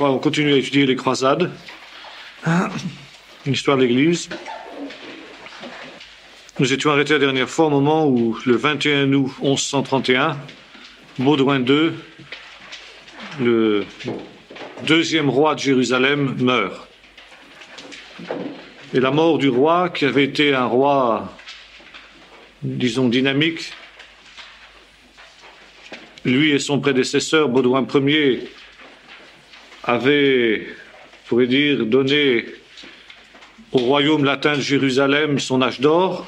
On continue à étudier les croisades, l'histoire de l'Église. Nous étions arrêtés la dernière fois au moment où, le 21 août 1131, Baudouin II, le deuxième roi de Jérusalem, meurt. Et la mort du roi, qui avait été un roi, disons, dynamique, lui et son prédécesseur, Baudouin Ier, avaient, on pourrait dire, donné au royaume latin de Jérusalem son âge d'or.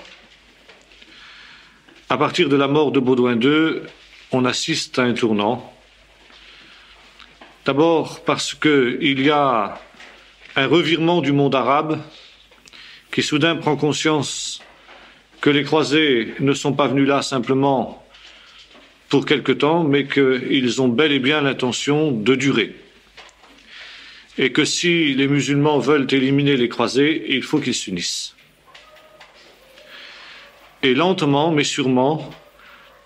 À partir de la mort de Baudouin II, on assiste à un tournant. D'abord parce qu'il y a un revirement du monde arabe qui soudain prend conscience que les croisés ne sont pas venus là simplement pour quelque temps, mais qu'ils ont bel et bien l'intention de durer. Et que si les musulmans veulent éliminer les croisés, il faut qu'ils s'unissent. Et lentement, mais sûrement,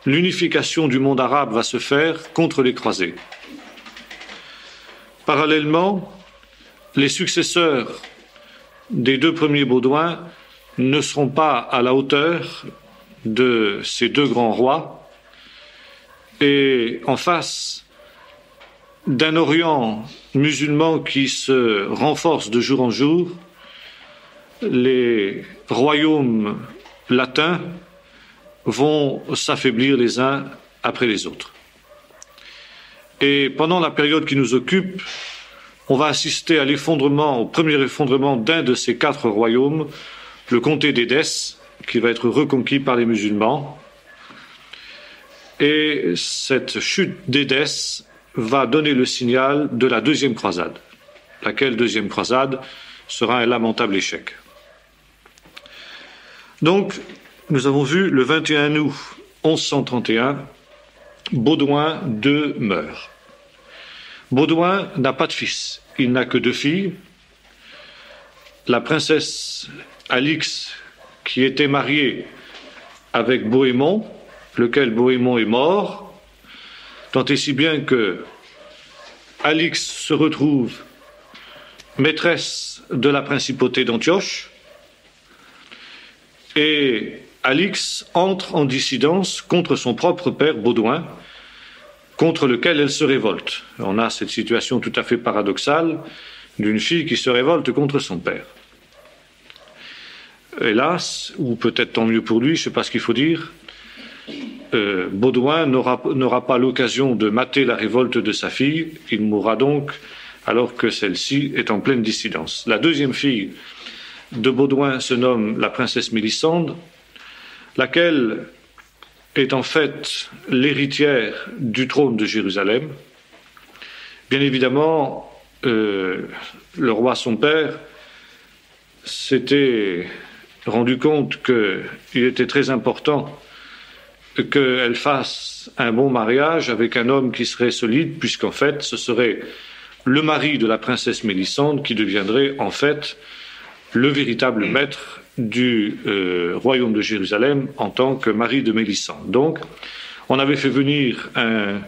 l'unification du monde arabe va se faire contre les croisés. Parallèlement, les successeurs des deux premiers Baudouins ne seront pas à la hauteur de ces deux grands rois. Et en face d'un Orient musulman qui se renforce de jour en jour, les royaumes latins vont s'affaiblir les uns après les autres. Et pendant la période qui nous occupe, on va assister à au premier effondrement d'un de ces quatre royaumes, le comté d'Édesse, qui va être reconquis par les musulmans. Et cette chute d'Édesse va donner le signal de la deuxième croisade, laquelle deuxième croisade sera un lamentable échec. Donc, nous avons vu le 21 août 1131, Baudouin II meurt. Baudouin n'a pas de fils, il n'a que deux filles. La princesse Alix, qui était mariée avec Bohémond, lequel Bohémond est mort, tant et si bien que Alix se retrouve maîtresse de la principauté d'Antioche, et Alix entre en dissidence contre son propre père Baudouin, contre lequel elle se révolte. On a cette situation tout à fait paradoxale d'une fille qui se révolte contre son père. Hélas, ou peut-être tant mieux pour lui, je ne sais pas ce qu'il faut dire, Baudouin n'aura pas l'occasion de mater la révolte de sa fille, il mourra donc alors que celle-ci est en pleine dissidence. La deuxième fille de Baudouin se nomme la princesse Mélisande, laquelle est en fait l'héritière du trône de Jérusalem. Bien évidemment, le roi son père s'était rendu compte qu'il était très important qu'elle fasse un bon mariage avec un homme qui serait solide, puisqu'en fait, ce serait le mari de la princesse Mélisande qui deviendrait en fait le véritable maître du royaume de Jérusalem en tant que mari de Mélisande. Donc, on avait fait venir un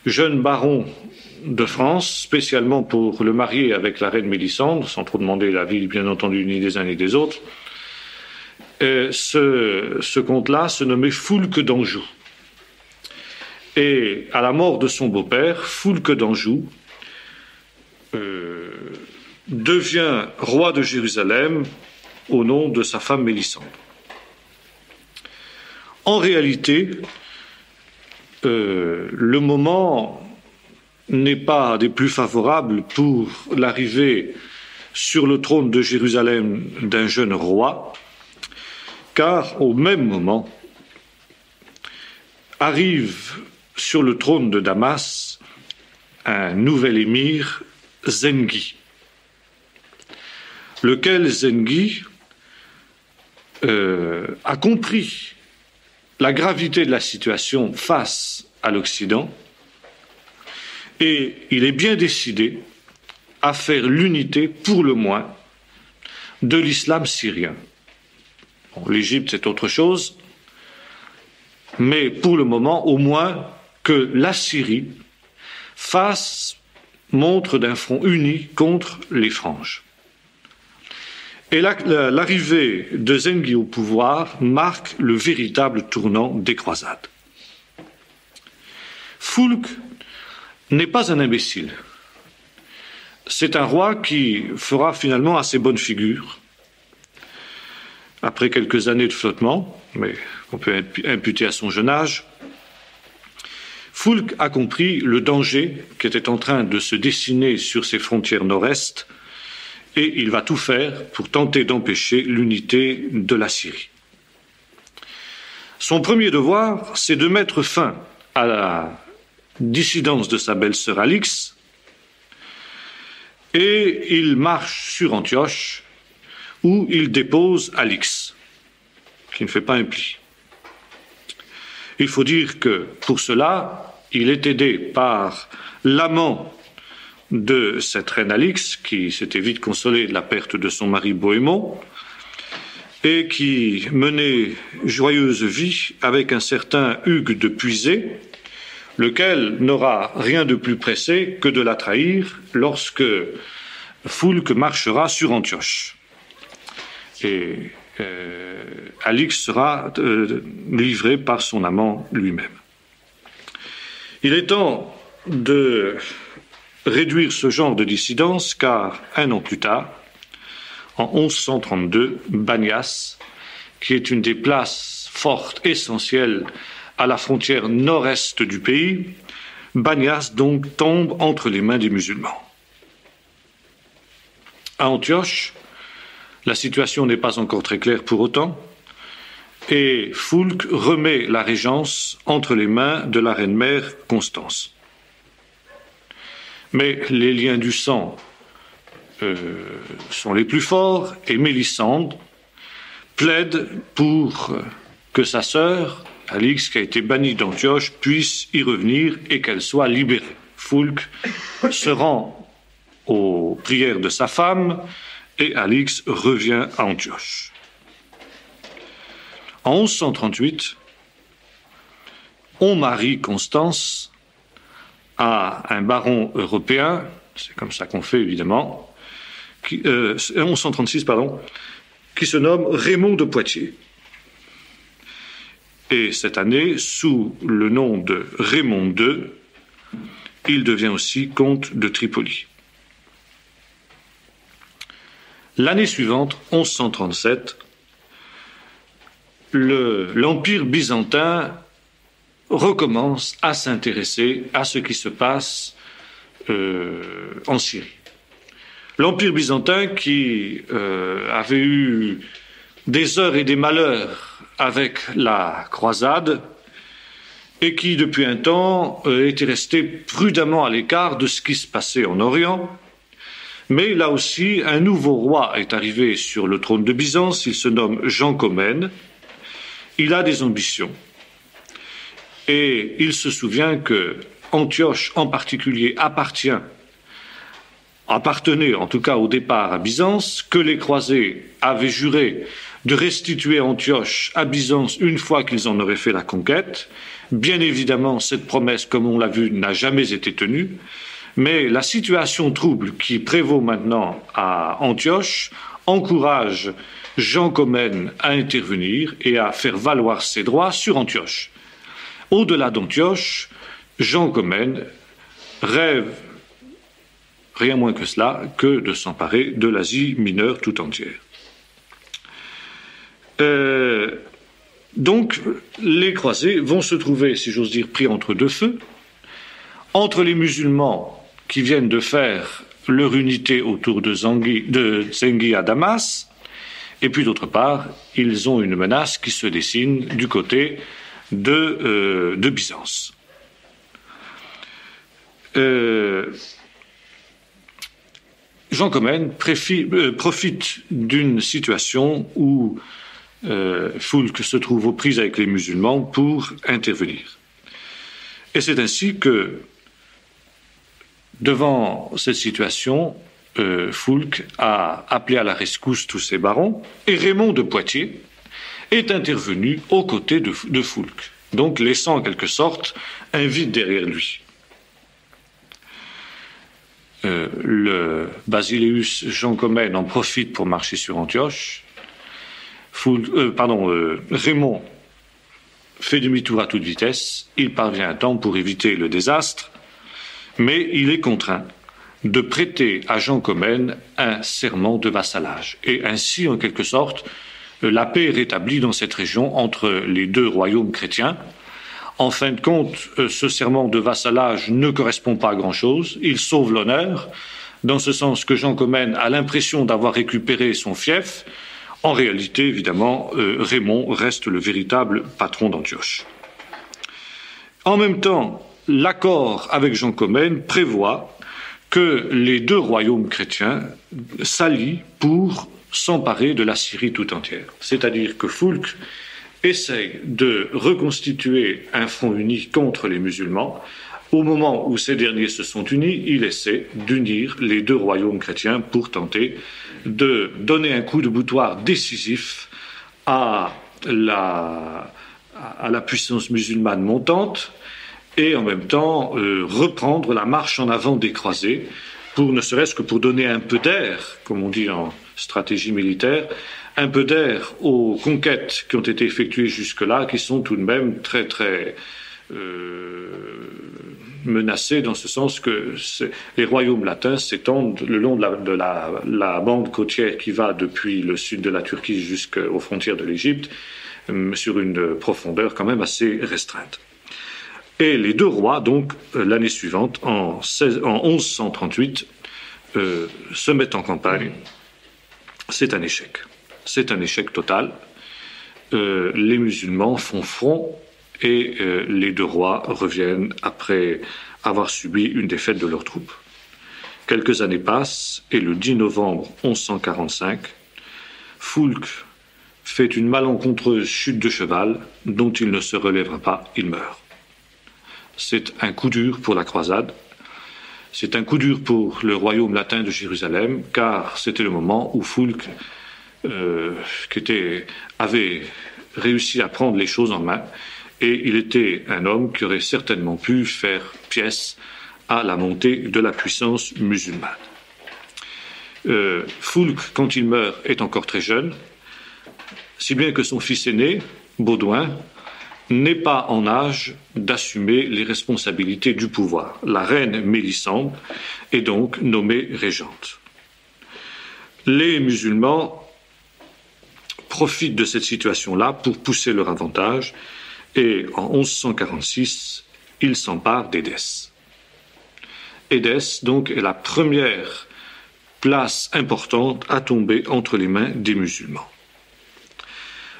jeune baron de France, spécialement pour le marier avec la reine Mélisande, sans trop demander l'avis, bien entendu, ni des uns ni des autres. Ce comte-là se nommait Foulques d'Anjou. Et à la mort de son beau-père, Foulques d'Anjou devient roi de Jérusalem au nom de sa femme Mélisande. En réalité, le moment n'est pas des plus favorables pour l'arrivée sur le trône de Jérusalem d'un jeune roi, car au même moment arrive sur le trône de Damas un nouvel émir, Zengi, lequel Zengi a compris la gravité de la situation face à l'Occident et il est bien décidé à faire l'unité, pour le moins, de l'islam syrien. Bon, l'Égypte, c'est autre chose, mais pour le moment, au moins, que la Syrie fasse montre d'un front uni contre les Franges. Et l'arrivée de Zengi au pouvoir marque le véritable tournant des croisades. Foulques n'est pas un imbécile. C'est un roi qui fera finalement assez bonne figure, après quelques années de flottement, mais on peut imputer à son jeune âge. Foulques a compris le danger qui était en train de se dessiner sur ses frontières nord-est, et il va tout faire pour tenter d'empêcher l'unité de la Syrie. Son premier devoir, c'est de mettre fin à la dissidence de sa belle-sœur Alix, et il marche sur Antioche, où il dépose Alix, qui ne fait pas un pli. Il faut dire que, pour cela, il est aidé par l'amant de cette reine Alix, qui s'était vite consolée de la perte de son mari Bohémond, et qui menait joyeuse vie avec un certain Hugues de Puisé, lequel n'aura rien de plus pressé que de la trahir lorsque Foulques marchera sur Antioche. Et Alix sera livré par son amant lui-même. Il est temps de réduire ce genre de dissidence, car un an plus tard, en 1132, Banias, qui est une des places fortes essentielles à la frontière nord-est du pays, Banias donc tombe entre les mains des musulmans. À Antioche, la situation n'est pas encore très claire pour autant, et Foulques remet la régence entre les mains de la reine-mère Constance. Mais les liens du sang sont les plus forts, et Mélisande plaide pour que sa sœur, Alix, qui a été bannie d'Antioche, puisse y revenir et qu'elle soit libérée. Foulques se rend aux prières de sa femme et Alix revient à Antioche. En 1138, on marie Constance à un baron européen, c'est comme ça qu'on fait évidemment, 1136, qui se nomme Raymond de Poitiers. Et cette année, sous le nom de Raymond II, il devient aussi comte de Tripoli. L'année suivante, 1137, l'Empire byzantin recommence à s'intéresser à ce qui se passe en Syrie. L'Empire byzantin qui avait eu des heures et des malheurs avec la croisade et qui, depuis un temps, était resté prudemment à l'écart de ce qui se passait en Orient. Mais là aussi, un nouveau roi est arrivé sur le trône de Byzance, il se nomme Jean Comnène, il a des ambitions. Et il se souvient que Antioche en particulier appartenait en tout cas au départ à Byzance, que les croisés avaient juré de restituer Antioche à Byzance une fois qu'ils en auraient fait la conquête. Bien évidemment, cette promesse, comme on l'a vu, n'a jamais été tenue, mais la situation trouble qui prévaut maintenant à Antioche encourage Jean Comnène à intervenir et à faire valoir ses droits sur Antioche. Au-delà d'Antioche, Jean Comnène rêve, rien moins que cela, que de s'emparer de l'Asie mineure tout entière. Donc, les croisés vont se trouver, si j'ose dire, pris entre deux feux, entre les musulmans qui viennent de faire leur unité autour de Zengi à Damas, et puis d'autre part, ils ont une menace qui se dessine du côté de Byzance. Jean Comnène profite d'une situation où Foulques se trouve aux prises avec les musulmans pour intervenir. Et c'est ainsi que, devant cette situation, Foulques a appelé à la rescousse tous ses barons, et Raymond de Poitiers est intervenu aux côtés de Foulques, donc laissant en quelque sorte un vide derrière lui. le Basileus Jean Comnène en profite pour marcher sur Antioche. Raymond fait demi-tour à toute vitesse. Il parvient à temps pour éviter le désastre, mais il est contraint de prêter à Jean Comnène un serment de vassalage. Et ainsi, en quelque sorte, la paix est rétablie dans cette région entre les deux royaumes chrétiens. En fin de compte, ce serment de vassalage ne correspond pas à grand-chose. Il sauve l'honneur, dans ce sens que Jean Comnène a l'impression d'avoir récupéré son fief. En réalité, évidemment, Raymond reste le véritable patron d'Antioche. En même temps, l'accord avec Jean Comnène prévoit que les deux royaumes chrétiens s'allient pour s'emparer de la Syrie tout entière. C'est-à-dire que Foulques essaye de reconstituer un front uni contre les musulmans. Au moment où ces derniers se sont unis, il essaie d'unir les deux royaumes chrétiens pour tenter de donner un coup de boutoir décisif à la puissance musulmane montante et en même temps reprendre la marche en avant des croisés, pour ne serait-ce que pour donner un peu d'air, comme on dit en stratégie militaire, un peu d'air aux conquêtes qui ont été effectuées jusque-là, qui sont tout de même très très menacées, dans ce sens que les royaumes latins s'étendent le long de la bande côtière qui va depuis le sud de la Turquie jusqu'aux frontières de l'Égypte, sur une profondeur quand même assez restreinte. Et les deux rois, donc, l'année suivante, en 1138, se mettent en campagne. C'est un échec. C'est un échec total. Les musulmans font front et les deux rois reviennent après avoir subi une défaite de leurs troupes. Quelques années passent et le 10 novembre 1145, Foulques fait une malencontreuse chute de cheval dont il ne se relèvera pas, il meurt. C'est un coup dur pour la croisade. C'est un coup dur pour le royaume latin de Jérusalem, car c'était le moment où Foulques, avait réussi à prendre les choses en main, et il était un homme qui aurait certainement pu faire pièce à la montée de la puissance musulmane. Foulques, quand il meurt, est encore très jeune, si bien que son fils aîné, Baudouin, n'est pas en âge d'assumer les responsabilités du pouvoir. La reine Mélisande est donc nommée régente. Les musulmans profitent de cette situation-là pour pousser leur avantage et en 1146, ils s'emparent d'Édesse. Édesse, donc, est la première place importante à tomber entre les mains des musulmans.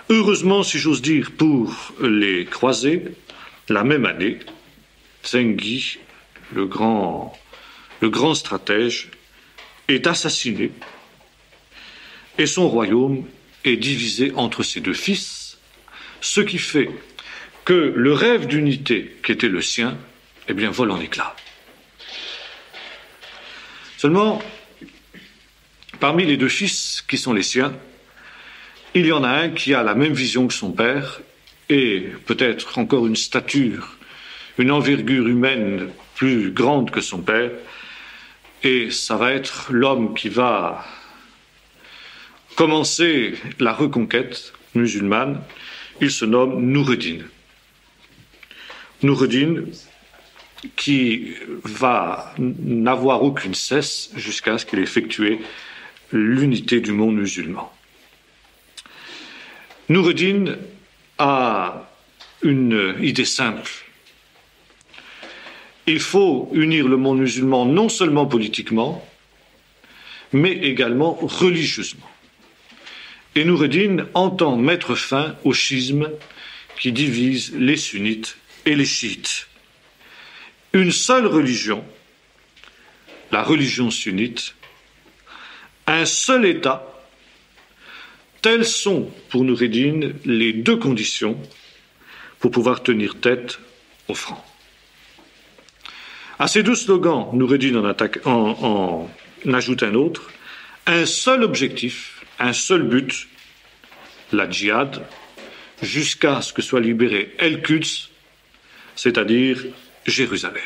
Heureusement, si j'ose dire, pour les croisés, la même année, Zengi, le grand stratège, est assassiné et son royaume est divisé entre ses deux fils, ce qui fait que le rêve d'unité qui était le sien, vole en éclats. Seulement, parmi les deux fils qui sont les siens, il y en a un qui a la même vision que son père et peut-être encore une stature, une envergure humaine plus grande que son père, et ça va être l'homme qui va commencer la reconquête musulmane. Il se nomme Noureddin. Noureddin qui va n'avoir aucune cesse jusqu'à ce qu'il ait effectué l'unité du monde musulman. Noureddin a une idée simple. Il faut unir le monde musulman non seulement politiquement, mais également religieusement. Et Noureddin entend mettre fin au schisme qui divise les sunnites et les chiites. Une seule religion, la religion sunnite, un seul État, telles sont pour Noureddin les deux conditions pour pouvoir tenir tête aux Francs. À ces deux slogans, Noureddin en ajoute un autre, un seul objectif, un seul but, la djihad, jusqu'à ce que soit libéré El-Quds, c'est-à-dire Jérusalem.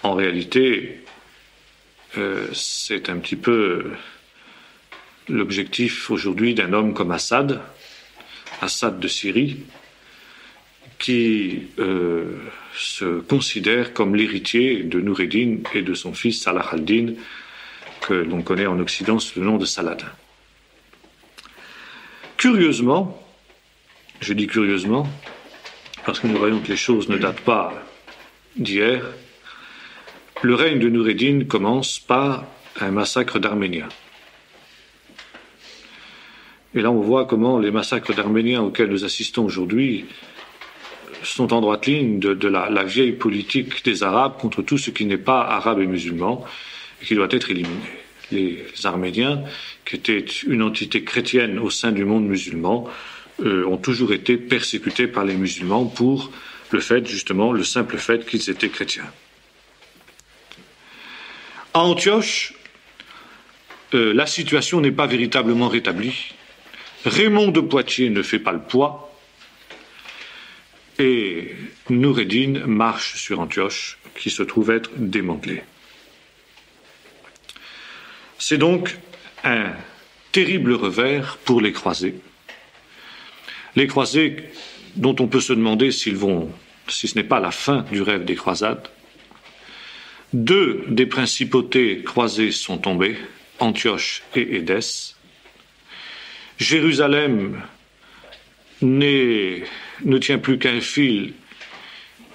en réalité, c'est un petit peu l'objectif aujourd'hui d'un homme comme Assad de Syrie, qui se considère comme l'héritier de Noureddin et de son fils Salah ad-Din, que l'on connaît en Occident sous le nom de Saladin. Curieusement, je dis curieusement, parce que nous voyons que les choses ne datent pas d'hier, le règne de Noureddin commence par un massacre d'Arméniens. Et là, on voit comment les massacres d'Arméniens auxquels nous assistons aujourd'hui sont en droite ligne de la vieille politique des Arabes contre tout ce qui n'est pas arabe et musulman, et qui doit être éliminé. Les Arméniens, qui étaient une entité chrétienne au sein du monde musulman, ont toujours été persécutés par les musulmans pour le simple fait qu'ils étaient chrétiens. À Antioche, la situation n'est pas véritablement rétablie. Raymond de Poitiers ne fait pas le poids, et Noureddin marche sur Antioche, qui se trouve être démantelée. C'est donc un terrible revers pour les croisés. Les croisés dont on peut se demander si ce n'est pas la fin du rêve des croisades. 2 des principautés croisées sont tombées, Antioche et Édesse. Jérusalem ne tient plus qu'un fil.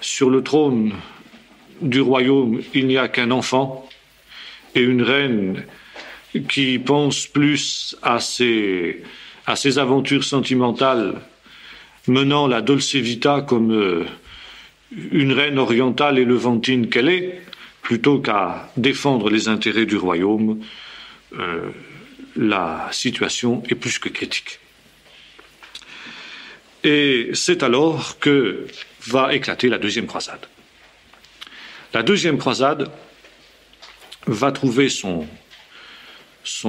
Sur le trône du royaume, il n'y a qu'un enfant et une reine qui pense plus à ses aventures sentimentales, menant la dolce vita comme une reine orientale et levantine qu'elle est, plutôt qu'à défendre les intérêts du royaume. La situation est plus que critique. Et c'est alors que va éclater la deuxième croisade. La deuxième croisade va trouver son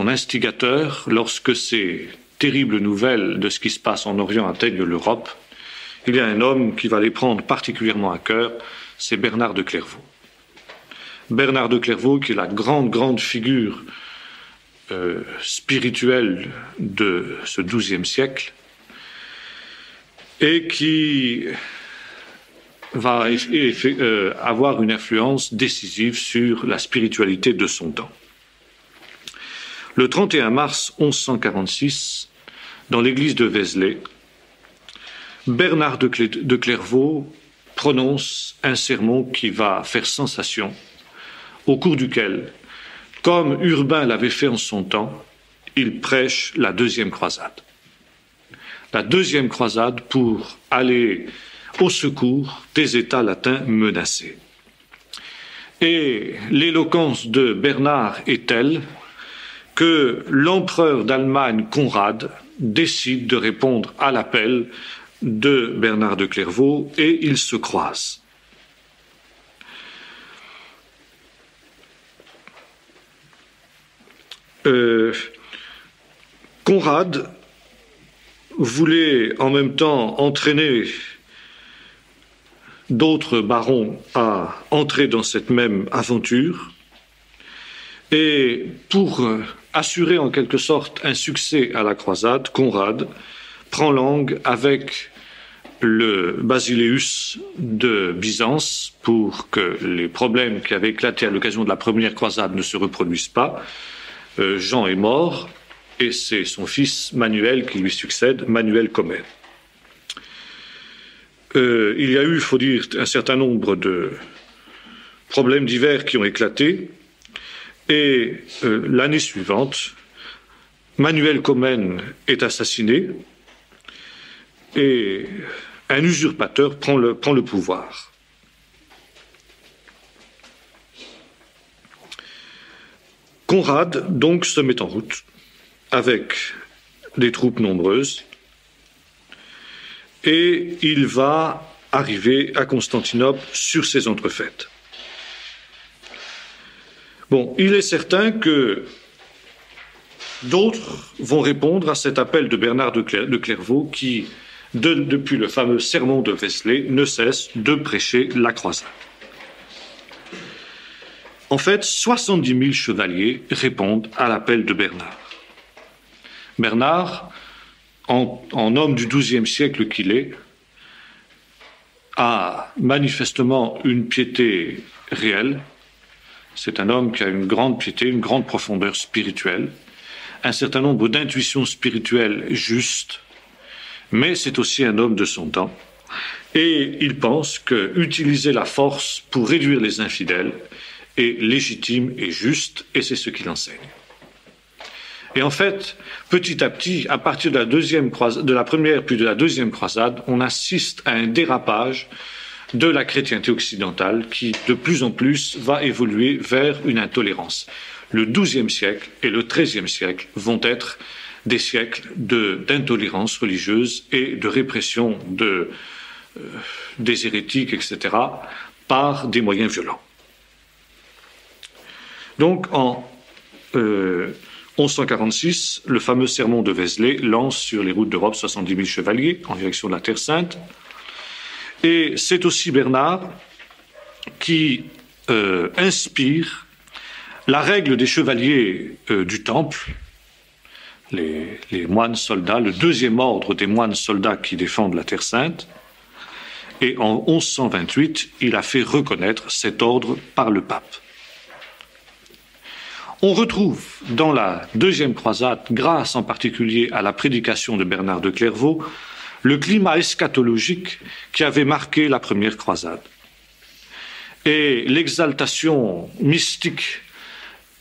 instigateur lorsque ces terribles nouvelles de ce qui se passe en Orient atteignent l'Europe. Il y a un homme qui va les prendre particulièrement à cœur, c'est Bernard de Clairvaux. Bernard de Clairvaux, qui est la grande figure spirituelle de ce XIIe siècle, et qui va avoir une influence décisive sur la spiritualité de son temps. Le 31 mars 1146, dans l'église de Vézelay, Bernard de Clairvaux prononce un sermon qui va faire sensation, au cours duquel, comme Urbain l'avait fait en son temps, il prêche la deuxième croisade. La deuxième croisade pour aller au secours des États latins menacés. Et l'éloquence de Bernard est telle que l'empereur d'Allemagne, Conrad, décide de répondre à l'appel de Bernard de Clairvaux et ils se croisent. Conrad voulait en même temps entraîner d'autres barons à entrer dans cette même aventure, et pour assurer en quelque sorte un succès à la croisade, Conrad prend langue avec le Basileus de Byzance pour que les problèmes qui avaient éclaté à l'occasion de la première croisade ne se reproduisent pas. Jean est mort et c'est son fils Manuel qui lui succède, Manuel Comnène. Il y a eu, il faut dire, un certain nombre de problèmes divers qui ont éclaté et l'année suivante, Manuel Comnène est assassiné et un usurpateur prend le pouvoir. Conrad, donc, se met en route avec des troupes nombreuses et il va arriver à Constantinople sur ces entrefaites. Bon, il est certain que d'autres vont répondre à cet appel de Bernard de Clairvaux qui, depuis le fameux sermon de Vézelay, ne cesse de prêcher la croisade. En fait, 70 000 chevaliers répondent à l'appel de Bernard. Bernard, en homme du XIIe siècle qu'il est, a manifestement une piété réelle. C'est un homme qui a une grande piété, une grande profondeur spirituelle, un certain nombre d'intuitions spirituelles justes, mais c'est aussi un homme de son temps. Et il pense que utiliser la force pour réduire les infidèles est légitime et juste, et c'est ce qu'il enseigne. Et en fait, petit à petit, à partir de la première puis de la deuxième croisade, on assiste à un dérapage de la chrétienté occidentale qui, de plus en plus, va évoluer vers une intolérance. Le XIIe siècle et le XIIIe siècle vont être des siècles d'intolérance religieuse et de répression des hérétiques, etc., par des moyens violents. Donc, en 1146, le fameux sermon de Vézelay lance sur les routes d'Europe 70 000 chevaliers en direction de la Terre Sainte. Et c'est aussi Bernard qui inspire la règle des chevaliers du Temple, les moines soldats, le deuxième ordre des moines soldats qui défendent la Terre Sainte. Et en 1128, il a fait reconnaître cet ordre par le pape. On retrouve dans la deuxième croisade, grâce en particulier à la prédication de Bernard de Clairvaux, le climat eschatologique qui avait marqué la première croisade. Et l'exaltation mystique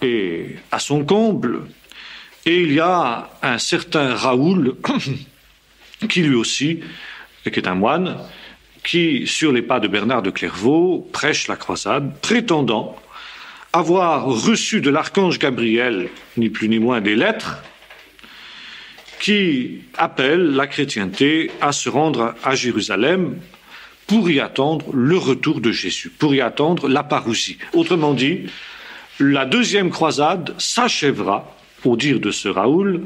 est à son comble, et il y a un certain Raoul, qui lui aussi, qui est un moine, qui, sur les pas de Bernard de Clairvaux, prêche la croisade, prétendant avoir reçu de l'archange Gabriel, ni plus ni moins des lettres, qui appellent la chrétienté à se rendre à Jérusalem pour y attendre le retour de Jésus, pour y attendre la parousie. Autrement dit, la deuxième croisade s'achèvera, au dire de ce Raoul,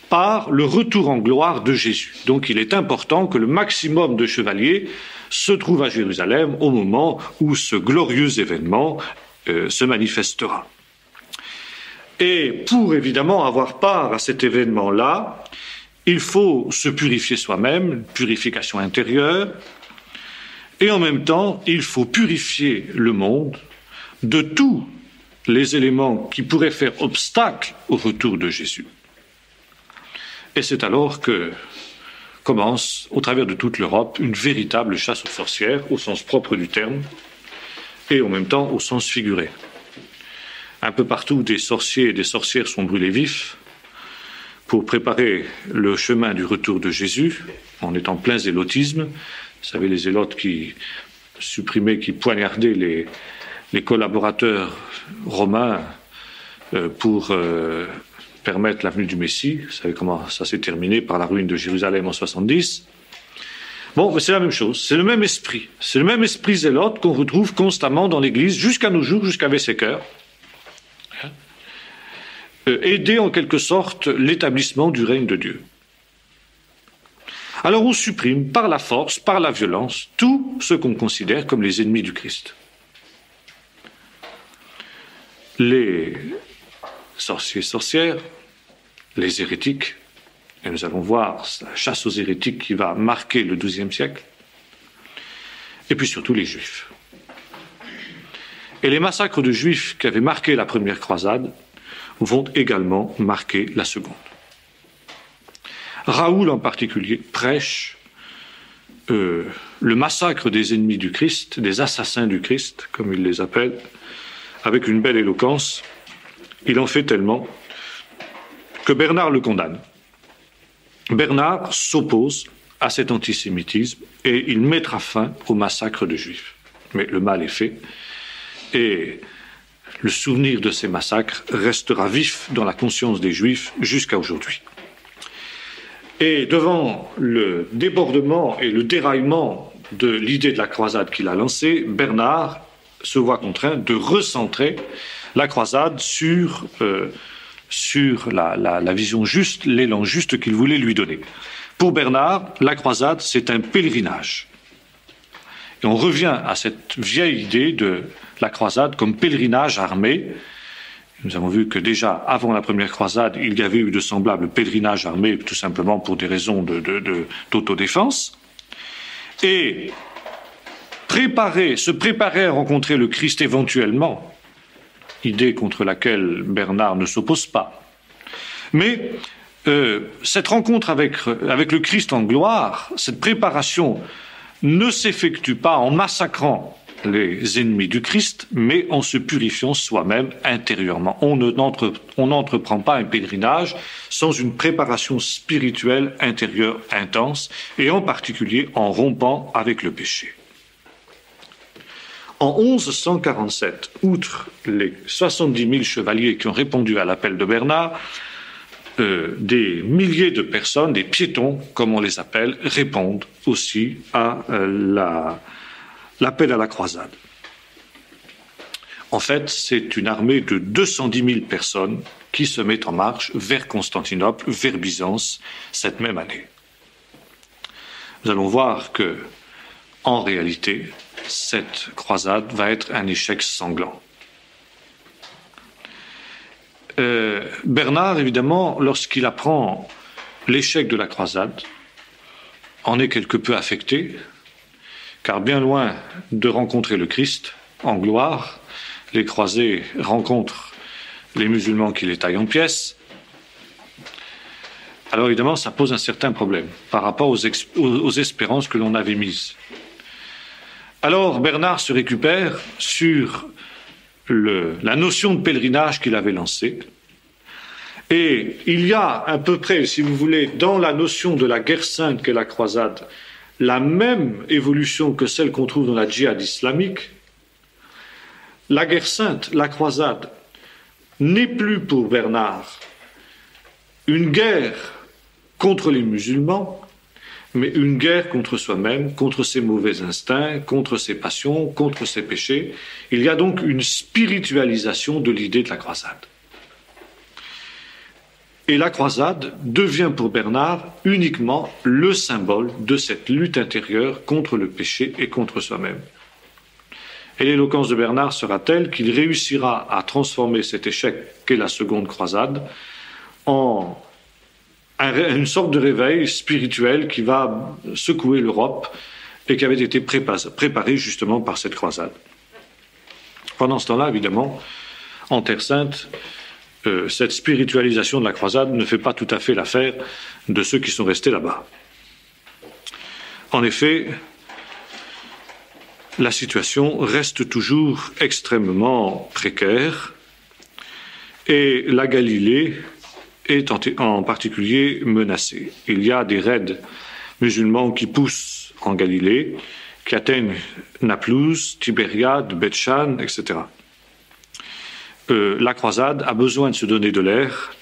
par le retour en gloire de Jésus. Donc il est important que le maximum de chevaliers se trouve à Jérusalem au moment où ce glorieux événement se manifestera. Et pour évidemment avoir part à cet événement-là, il faut se purifier soi-même, purification intérieure, et en même temps, il faut purifier le monde de tous les éléments qui pourraient faire obstacle au retour de Jésus. Et c'est alors que commence, au travers de toute l'Europe, une véritable chasse aux sorcières, au sens propre du terme, et en même temps au sens figuré. Un peu partout, des sorciers et des sorcières sont brûlés vifs pour préparer le chemin du retour de Jésus, en étant plein zélotisme. Vous savez, les zélotes qui supprimaient, qui poignardaient les collaborateurs romains pour permettre l'avenue du Messie. Vous savez comment ça s'est terminé par la ruine de Jérusalem en 70. Bon, mais c'est la même chose, c'est le même esprit. C'est le même esprit zélote qu'on retrouve constamment dans l'Église, jusqu'à nos jours, jusqu'à Weizsäcker. Aider en quelque sorte l'établissement du règne de Dieu. Alors on supprime par la force, par la violence, tout ce qu'on considère comme les ennemis du Christ. Les sorciers, sorcières, les hérétiques, et nous allons voir la chasse aux hérétiques qui va marquer le XIIe siècle, et puis surtout les Juifs. Et les massacres de Juifs qui avaient marqué la première croisade vont également marquer la seconde. Raoul en particulier prêche le massacre des ennemis du Christ, des assassins du Christ, comme il les appelle, avec une belle éloquence. Il en fait tellement que Bernard le condamne. Bernard s'oppose à cet antisémitisme et il mettra fin au massacre de Juifs. Mais le mal est fait et le souvenir de ces massacres restera vif dans la conscience des Juifs jusqu'à aujourd'hui. Et devant le débordement et le déraillement de l'idée de la croisade qu'il a lancée, Bernard se voit contraint de recentrer la croisade sur la vision juste, l'élan juste qu'il voulait lui donner. Pour Bernard, la croisade, c'est un pèlerinage. Et on revient à cette vieille idée de la croisade comme pèlerinage armé. Nous avons vu que déjà, avant la première croisade, il y avait eu de semblables pèlerinages armés, tout simplement pour des raisons d'autodéfense. Et se préparer à rencontrer le Christ éventuellement, idée contre laquelle Bernard ne s'oppose pas. Mais cette rencontre avec le Christ en gloire, cette préparation ne s'effectue pas en massacrant les ennemis du Christ, mais en se purifiant soi-même intérieurement. On n'entreprend pas un pèlerinage sans une préparation spirituelle intérieure intense, et en particulier en rompant avec le péché. En 1147, outre les 70 000 chevaliers qui ont répondu à l'appel de Bernard, des milliers de personnes, des piétons, comme on les appelle, répondent aussi à l'appel à la croisade. En fait, c'est une armée de 210 000 personnes qui se met en marche vers Constantinople, vers Byzance, cette même année. Nous allons voir que, en réalité, cette croisade va être un échec sanglant. Bernard, évidemment, lorsqu'il apprend l'échec de la croisade, en est quelque peu affecté, car bien loin de rencontrer le Christ en gloire, les croisés rencontrent les musulmans qui les taillent en pièces. Alors évidemment, ça pose un certain problème par rapport aux espérances que l'on avait mises. Alors Bernard se récupère sur la notion de pèlerinage qu'il avait lancée. Et il y a à peu près, si vous voulez, dans la notion de la guerre sainte qu'est la croisade, la même évolution que celle qu'on trouve dans la djihad islamique. La guerre sainte, la croisade, n'est plus pour Bernard une guerre contre les musulmans, mais une guerre contre soi-même, contre ses mauvais instincts, contre ses passions, contre ses péchés. Il y a donc une spiritualisation de l'idée de la croisade. Et la croisade devient pour Bernard uniquement le symbole de cette lutte intérieure contre le péché et contre soi-même. Et l'éloquence de Bernard sera telle qu'il réussira à transformer cet échec qu'est la seconde croisade en une sorte de réveil spirituel qui va secouer l'Europe et qui avait été préparé justement par cette croisade. Pendant ce temps-là, évidemment, en Terre Sainte, cette spiritualisation de la croisade ne fait pas tout à fait l'affaire de ceux qui sont restés là-bas. En effet, la situation reste toujours extrêmement précaire et la Galilée est en particulier menacée. Il y a des raids musulmans qui poussent en Galilée, qui atteignent Naplouse, Tibériade, Bethshan, etc. La croisade a besoin de se donner de l'air,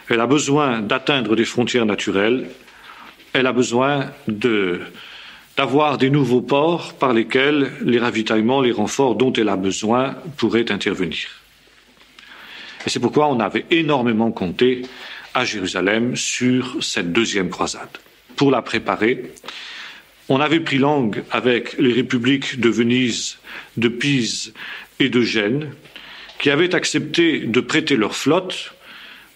elle a besoin d'atteindre des frontières naturelles, elle a besoin d'avoir des nouveaux ports par lesquels les ravitaillements, les renforts dont elle a besoin pourraient intervenir. Et c'est pourquoi on avait énormément compté à Jérusalem sur cette deuxième croisade. Pour la préparer, on avait pris langue avec les républiques de Venise, de Pise et de Gênes, qui avaient accepté de prêter leur flotte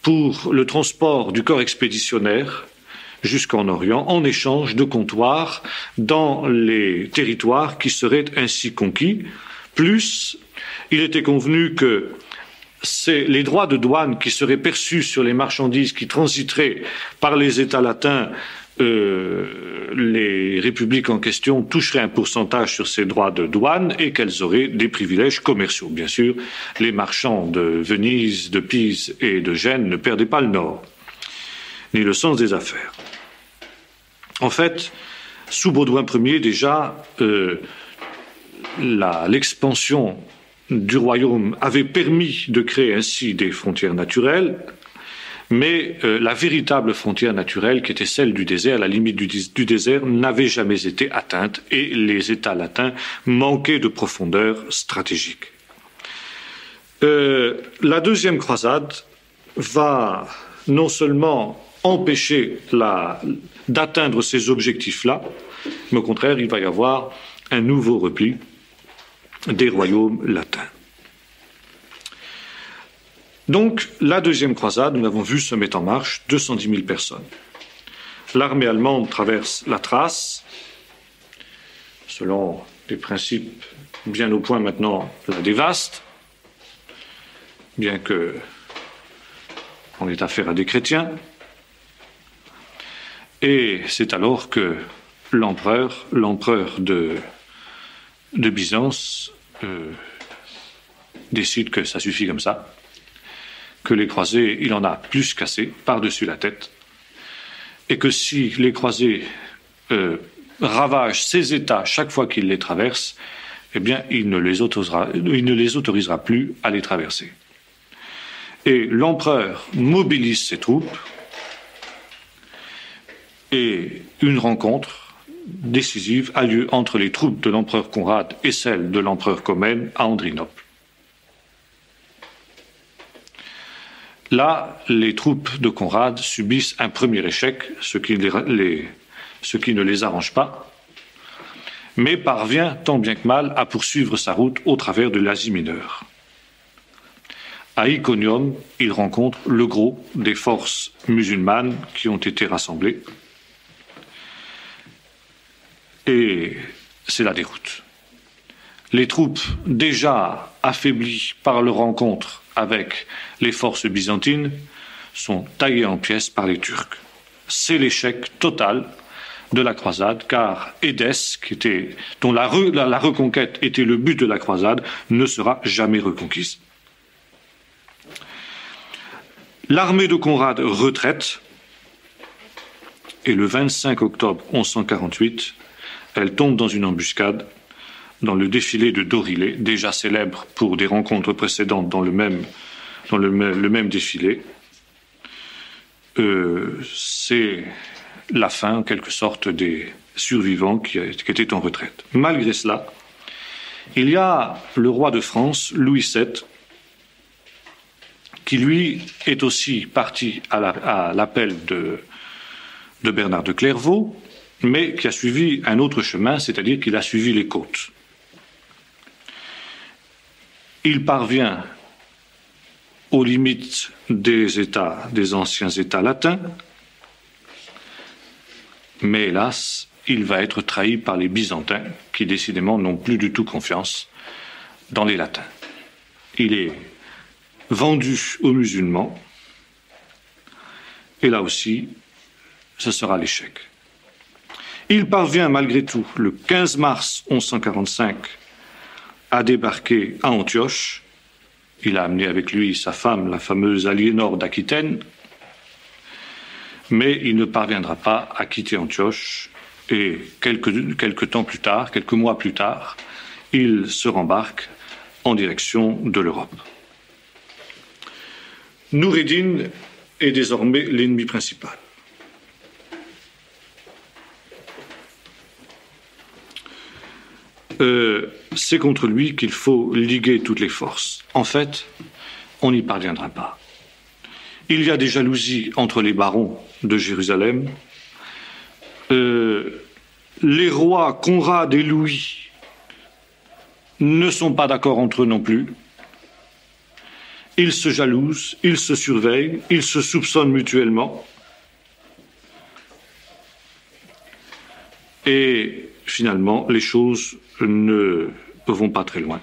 pour le transport du corps expéditionnaire jusqu'en Orient, en échange de comptoirs dans les territoires qui seraient ainsi conquis. Plus, il était convenu que les droits de douane qui seraient perçus sur les marchandises qui transiteraient par les États latins, les républiques en question toucheraient un pourcentage sur ces droits de douane et qu'elles auraient des privilèges commerciaux. Bien sûr, les marchands de Venise, de Pise et de Gênes ne perdaient pas le nord, ni le sens des affaires. En fait, sous Baudouin Ier, déjà, l'expansion du royaume avait permis de créer ainsi des frontières naturelles, mais la véritable frontière naturelle, qui était celle du désert, la limite du désert, n'avait jamais été atteinte et les États latins manquaient de profondeur stratégique. La deuxième croisade va non seulement empêcher d'atteindre ces objectifs-là, mais au contraire, il va y avoir un nouveau repli des royaumes latins. Donc, la deuxième croisade, nous l'avons vu, se met en marche, 210 000 personnes. L'armée allemande traverse la Thrace, selon des principes bien au point maintenant, la dévaste, bien que on ait affaire à des chrétiens. Et c'est alors que l'empereur de Byzance décide que ça suffit comme ça, que les croisés, il en a plus qu'assez par-dessus la tête, et que si les croisés ravagent ces États chaque fois qu'il les traverse, eh bien, il ne les autorisera plus à les traverser. Et l'empereur mobilise ses troupes, et une rencontre décisive a lieu entre les troupes de l'empereur Conrad et celles de l'empereur Comnène à Andrinople. Là, les troupes de Conrad subissent un premier échec, ce qui ne les arrange pas, mais parvient tant bien que mal à poursuivre sa route au travers de l'Asie mineure. À Iconium, il rencontre le gros des forces musulmanes qui ont été rassemblées, et c'est la déroute. Les troupes déjà affaiblies par leur rencontre avec les forces byzantines sont taillées en pièces par les Turcs. C'est l'échec total de la croisade, car Édesse, dont la reconquête était le but de la croisade, ne sera jamais reconquise. L'armée de Conrad retraite, et le 25 octobre 1148, elle tombe dans une embuscade dans le défilé de Dorilé, déjà célèbre pour des rencontres précédentes dans le même défilé. C'est la fin, en quelque sorte, des survivants qui étaient en retraite. Malgré cela, il y a le roi de France, Louis VII, qui lui est aussi parti à l'appel de Bernard de Clairvaux, mais qui a suivi un autre chemin, c'est-à-dire qu'il a suivi les côtes. Il parvient aux limites des anciens États latins, mais hélas, il va être trahi par les Byzantins, qui décidément n'ont plus du tout confiance dans les Latins. Il est vendu aux musulmans, et là aussi, ce sera l'échec. Il parvient malgré tout, le 15 mars 1145, à débarquer à Antioche. Il a amené avec lui sa femme, la fameuse Aliénor d'Aquitaine, mais il ne parviendra pas à quitter Antioche, et quelques mois plus tard, il se rembarque en direction de l'Europe. Noureddin est désormais l'ennemi principal. C'est contre lui qu'il faut liguer toutes les forces. En fait, on n'y parviendra pas. Il y a des jalousies entre les barons de Jérusalem. Les rois Conrad et Louis ne sont pas d'accord entre eux non plus. Ils se jalousent, ils se surveillent, ils se soupçonnent mutuellement. Et finalement, les choses ne vont pas très loin.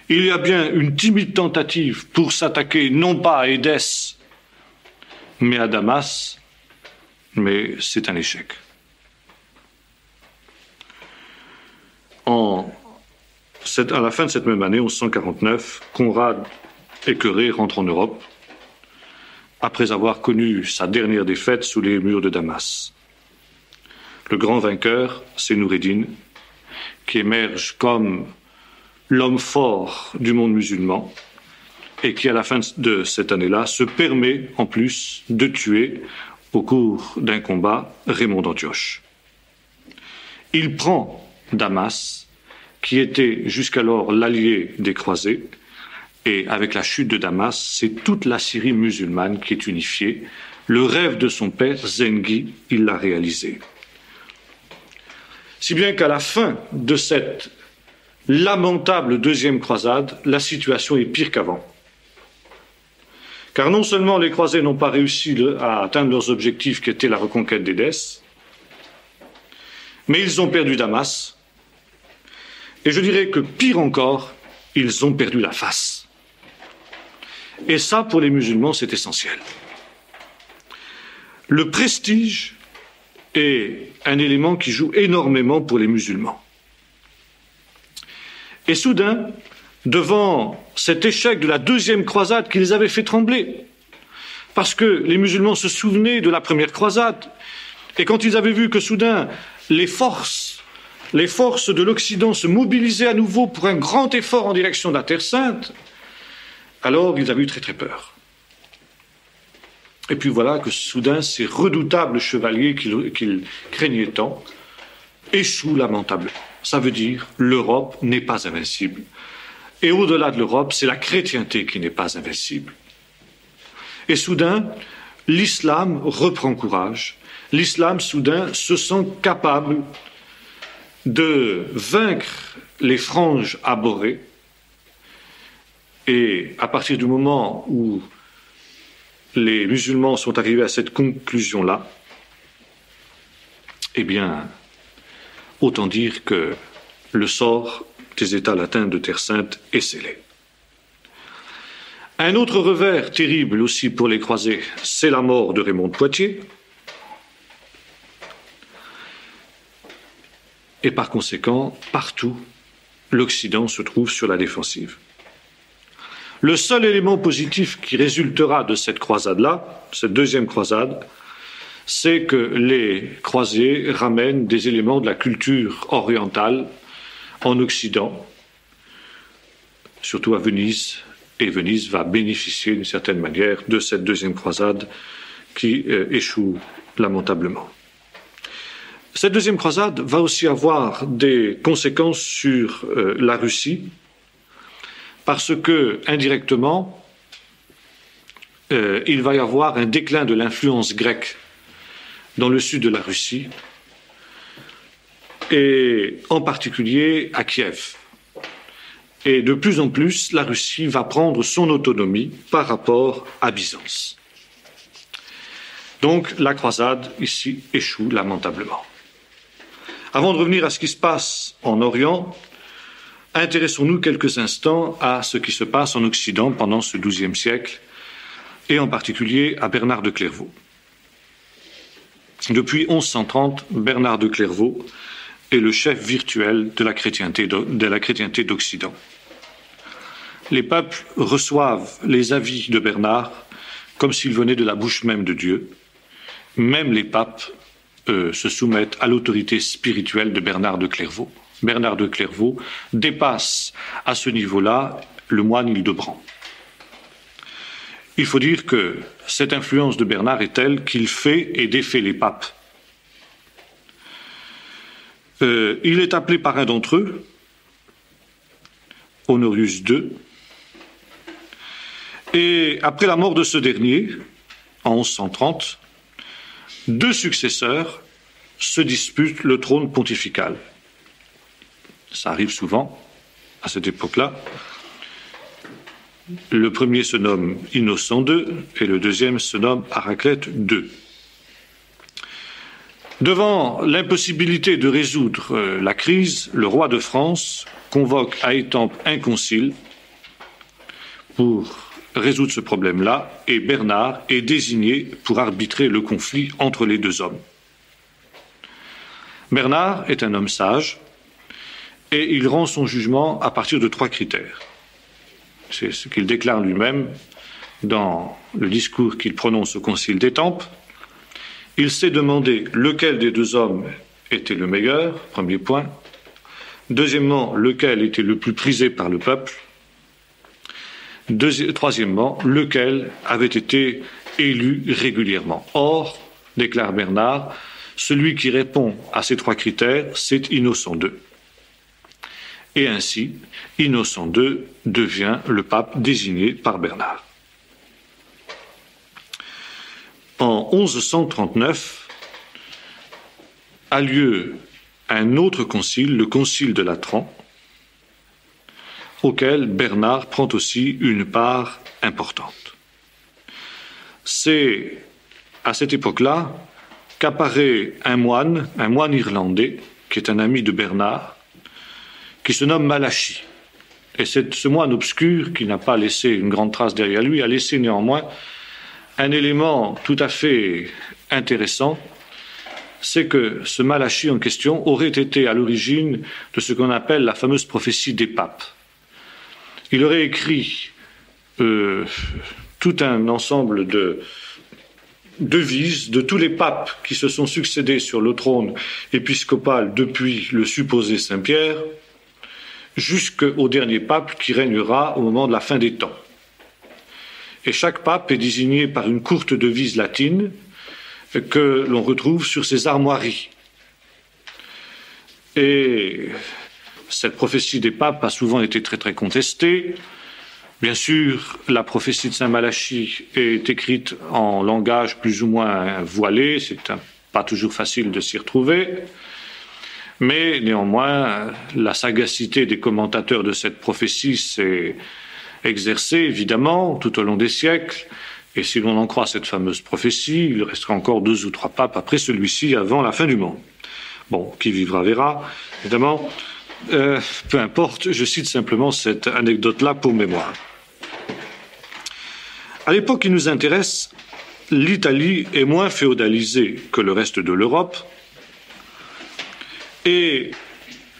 Il y a bien une timide tentative pour s'attaquer non pas à Édesse, mais à Damas, mais c'est un échec. À la fin de cette même année, 1149, Conrad écœuré rentre en Europe, après avoir connu sa dernière défaite sous les murs de Damas. Le grand vainqueur, c'est Noureddin, qui émerge comme l'homme fort du monde musulman et qui, à la fin de cette année-là, se permet en plus de tuer, au cours d'un combat, Raymond d'Antioche. Il prend Damas, qui était jusqu'alors l'allié des croisés, et avec la chute de Damas, c'est toute la Syrie musulmane qui est unifiée. Le rêve de son père, Zengi, il l'a réalisé. Si bien qu'à la fin de cette lamentable deuxième croisade, la situation est pire qu'avant. Car non seulement les croisés n'ont pas réussi à atteindre leurs objectifs qui étaient la reconquête d'Édesse, mais ils ont perdu Damas, et je dirais que pire encore, ils ont perdu la face. Et ça, pour les musulmans, c'est essentiel. Le prestige est un élément qui joue énormément pour les musulmans. Et soudain, devant cet échec de la deuxième croisade qui les avait fait trembler, parce que les musulmans se souvenaient de la première croisade, et quand ils avaient vu que soudain les forces de l'Occident se mobilisaient à nouveau pour un grand effort en direction de la Terre Sainte, alors ils avaient eu très très peur. Et puis voilà que soudain ces redoutables chevaliers qu'ils craignaient tant échouent lamentablement. Ça veut dire l'Europe n'est pas invincible. Et au-delà de l'Europe, c'est la chrétienté qui n'est pas invincible. Et soudain, l'islam reprend courage. L'islam, soudain, se sent capable de vaincre les franges abhorrées. Et à partir du moment où les musulmans sont arrivés à cette conclusion-là, eh bien, autant dire que le sort des États latins de Terre Sainte est scellé. Un autre revers terrible aussi pour les croisés, c'est la mort de Raymond de Poitiers. Et par conséquent, partout, l'Occident se trouve sur la défensive. Le seul élément positif qui résultera de cette croisade-là, cette deuxième croisade, c'est que les croisés ramènent des éléments de la culture orientale en Occident, surtout à Venise, et Venise va bénéficier d'une certaine manière de cette deuxième croisade qui échoue lamentablement. Cette deuxième croisade va aussi avoir des conséquences sur la Russie, parce que, indirectement, il va y avoir un déclin de l'influence grecque dans le sud de la Russie, et en particulier à Kiev. Et de plus en plus, la Russie va prendre son autonomie par rapport à Byzance. Donc, la croisade, ici, échoue lamentablement. Avant de revenir à ce qui se passe en Orient, intéressons-nous quelques instants à ce qui se passe en Occident pendant ce XIIe siècle, et en particulier à Bernard de Clairvaux. Depuis 1130, Bernard de Clairvaux est le chef virtuel de la chrétienté d'Occident. Les peuples reçoivent les avis de Bernard comme s'ils venaient de la bouche même de Dieu. Même les papes se soumettent à l'autorité spirituelle de Bernard de Clairvaux. Bernard de Clairvaux dépasse à ce niveau-là le moine Hildebrand. Il faut dire que cette influence de Bernard est telle qu'il fait et défait les papes. Il est appelé par un d'entre eux, Honorius II, et après la mort de ce dernier, en 1130, deux successeurs se disputent le trône pontifical. Ça arrive souvent à cette époque-là. Le premier se nomme Innocent II et le deuxième se nomme Araclète II. Devant l'impossibilité de résoudre la crise, le roi de France convoque à Étampes un concile pour résoudre ce problème-là, et Bernard est désigné pour arbitrer le conflit entre les deux hommes. Bernard est un homme sage et il rend son jugement à partir de 3 critères. C'est ce qu'il déclare lui-même dans le discours qu'il prononce au concile d'Étampes. Il s'est demandé lequel des deux hommes était le meilleur, premier point. Deuxièmement, lequel était le plus prisé par le peuple. Troisièmement, lequel avait été élu régulièrement. Or, déclare Bernard, celui qui répond à ces 3 critères, c'est Innocent II. Et ainsi, Innocent II devient le pape désigné par Bernard. En 1139 a lieu un autre concile, le concile de Latran, auquel Bernard prend aussi une part importante. C'est à cette époque-là qu'apparaît un moine irlandais, qui est un ami de Bernard, qui se nomme Malachie. Et ce moine obscur, qui n'a pas laissé une grande trace derrière lui, a laissé néanmoins un élément tout à fait intéressant, c'est que ce Malachie en question aurait été à l'origine de ce qu'on appelle la fameuse prophétie des papes. Il aurait écrit tout un ensemble de devises de tous les papes qui se sont succédés sur le trône épiscopal depuis le supposé Saint-Pierre, jusqu'au dernier pape qui régnera au moment de la fin des temps. Et chaque pape est désigné par une courte devise latine que l'on retrouve sur ses armoiries. Et cette prophétie des papes a souvent été très très contestée. Bien sûr, la prophétie de Saint Malachie est écrite en langage plus ou moins voilé, c'est pas toujours facile de s'y retrouver, mais néanmoins, la sagacité des commentateurs de cette prophétie s'est exercée, évidemment, tout au long des siècles, et si l'on en croit cette fameuse prophétie, il restera encore 2 ou 3 papes après celui-ci, avant la fin du monde. Bon, qui vivra verra, évidemment. Peu importe, je cite simplement cette anecdote-là pour mémoire. À l'époque qui nous intéresse, l'Italie est moins féodalisée que le reste de l'Europe et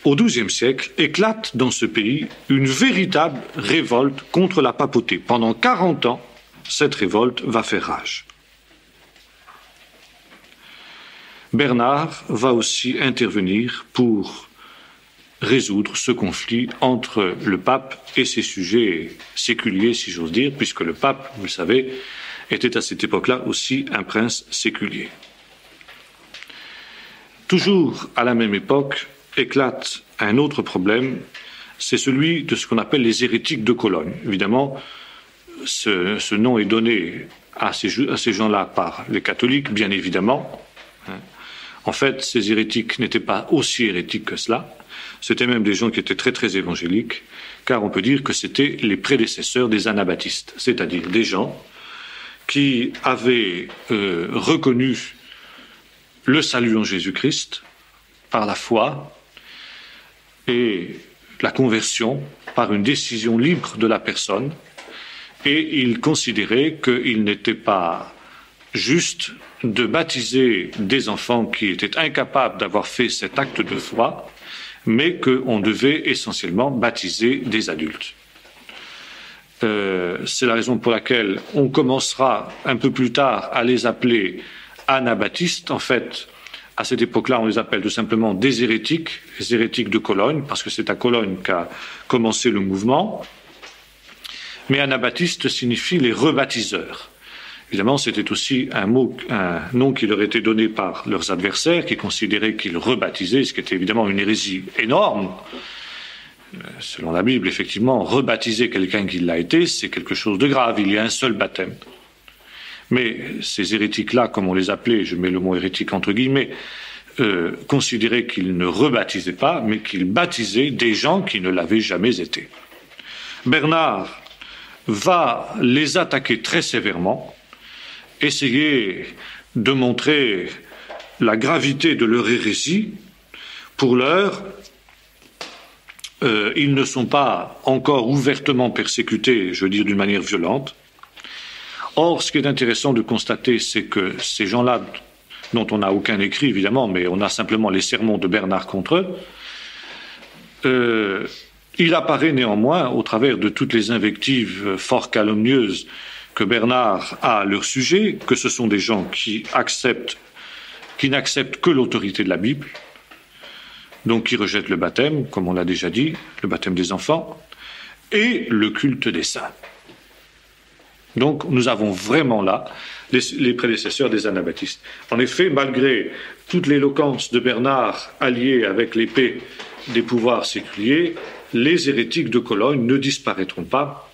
au XIIe siècle éclate dans ce pays une véritable révolte contre la papauté. Pendant 40 ans, cette révolte va faire rage. Bernard va aussi intervenir pour résoudre ce conflit entre le pape et ses sujets séculiers, si j'ose dire, puisque le pape, vous le savez, était à cette époque-là aussi un prince séculier. Toujours à la même époque, éclate un autre problème, c'est celui de ce qu'on appelle les hérétiques de Cologne. Évidemment, ce nom est donné à ces gens-là par les catholiques, bien évidemment. En fait, ces hérétiques n'étaient pas aussi hérétiques que cela. C'était même des gens qui étaient très très évangéliques, car on peut dire que c'était les prédécesseurs des anabaptistes, c'est-à-dire des gens qui avaient reconnu le salut en Jésus-Christ par la foi et la conversion par une décision libre de la personne, et ils considéraient qu'il n'était pas juste de baptiser des enfants qui étaient incapables d'avoir fait cet acte de foi, mais qu'on devait essentiellement baptiser des adultes. C'est la raison pour laquelle on commencera un peu plus tard à les appeler anabaptistes. En fait, à cette époque-là, on les appelle tout simplement des hérétiques, les hérétiques de Cologne, parce que c'est à Cologne qu'a commencé le mouvement. Mais anabaptiste signifie les rebaptiseurs. Évidemment, c'était aussi un nom qui leur était donné par leurs adversaires, qui considéraient qu'ils rebaptisaient, ce qui était évidemment une hérésie énorme. Selon la Bible, effectivement, rebaptiser quelqu'un qui l'a été, c'est quelque chose de grave. Il y a un seul baptême. Mais ces hérétiques-là, comme on les appelait, je mets le mot hérétique entre guillemets, considéraient qu'ils ne rebaptisaient pas, mais qu'ils baptisaient des gens qui ne l'avaient jamais été. Bernard va les attaquer très sévèrement, essayer de montrer la gravité de leur hérésie. Pour l'heure, ils ne sont pas encore ouvertement persécutés, je veux dire d'une manière violente. Or, ce qui est intéressant de constater, c'est que ces gens-là, dont on n'a aucun écrit évidemment, mais on a simplement les sermons de Bernard contre eux, il apparaît néanmoins, au travers de toutes les invectives fort calomnieuses que Bernard a à leur sujet, que ce sont des gens qui n'acceptent que l'autorité de la Bible, donc qui rejettent le baptême, comme on l'a déjà dit, le baptême des enfants, et le culte des saints. Donc nous avons vraiment là les prédécesseurs des anabaptistes. En effet, malgré toute l'éloquence de Bernard alliée avec l'épée des pouvoirs séculiers, les hérétiques de Cologne ne disparaîtront pas.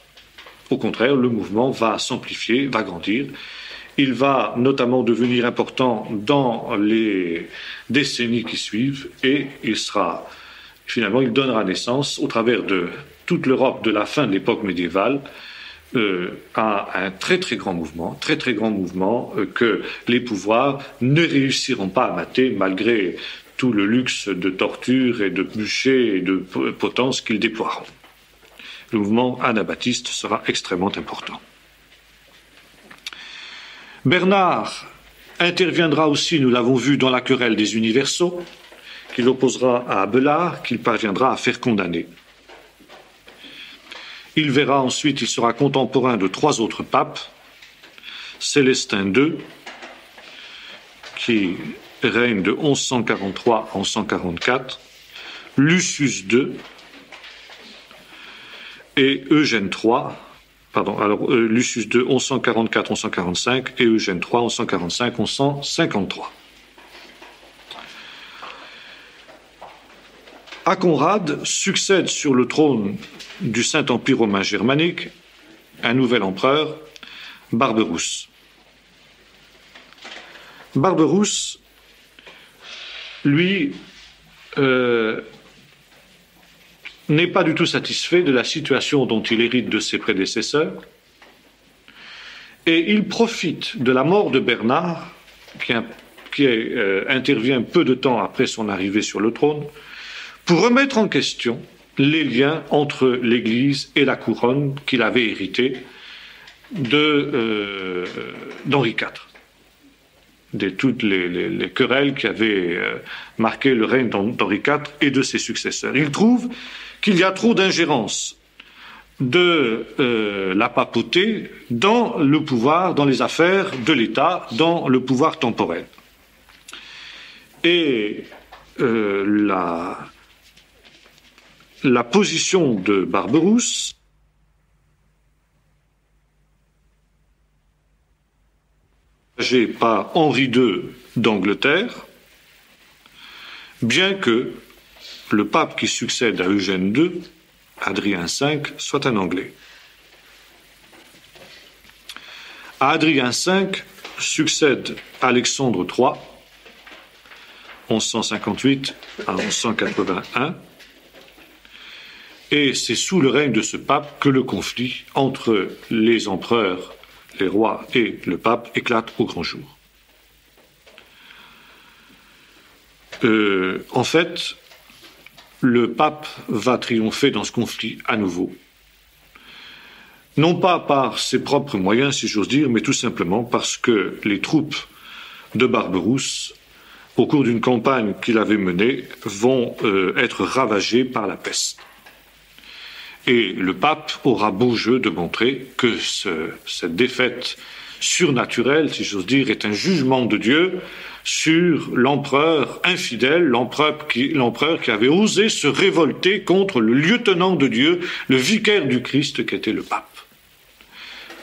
Au contraire, le mouvement va s'amplifier, va grandir, Il va notamment devenir important dans les décennies qui suivent et il donnera naissance, au travers de toute l'Europe de la fin de l'époque médiévale, à un très très grand mouvement que les pouvoirs ne réussiront pas à mater malgré tout le luxe de torture et de bûchers et de potence qu'ils déploieront. Le mouvement anabaptiste sera extrêmement important. Bernard interviendra aussi, nous l'avons vu, dans la querelle des universaux, qu'il opposera à Abélard, qu'il parviendra à faire condamner. Il verra ensuite, il sera contemporain de 3 autres papes, Célestin II, qui règne de 1143 à 1144, Lucius II et Eugène III, Lucius II 1144-1145 et Eugène III 1145-1153. À Conrad succède sur le trône du Saint-Empire romain germanique un nouvel empereur, Barberousse. Barberousse, lui, n'est pas du tout satisfait de la situation dont il hérite de ses prédécesseurs et il profite de la mort de Bernard, qui intervient peu de temps après son arrivée sur le trône, pour remettre en question les liens entre l'Église et la couronne qu'il avait héritée d'Henri IV, de toutes les querelles qui avaient marqué le règne d'Henri IV et de ses successeurs. Il trouve qu'il y a trop d'ingérence de la papauté dans le pouvoir, dans les affaires de l'État, dans le pouvoir temporel. Et la position de Barberousse par Henri II d'Angleterre, bien que le pape qui succède à Eugène II, Adrien V, soit un Anglais. À Adrien V succède Alexandre III, 1158 à 1181, et c'est sous le règne de ce pape que le conflit entre les empereurs, les rois et le pape éclate au grand jour. En fait, le pape va triompher dans ce conflit à nouveau. Non pas par ses propres moyens, si j'ose dire, mais tout simplement parce que les troupes de Barberousse, au cours d'une campagne qu'il avait menée, vont être ravagées par la peste. Et le pape aura beau jeu de montrer que cette défaite surnaturelle, si j'ose dire, est un jugement de Dieu sur l'empereur infidèle, l'empereur qui avait osé se révolter contre le lieutenant de Dieu, le vicaire du Christ qu'était le pape.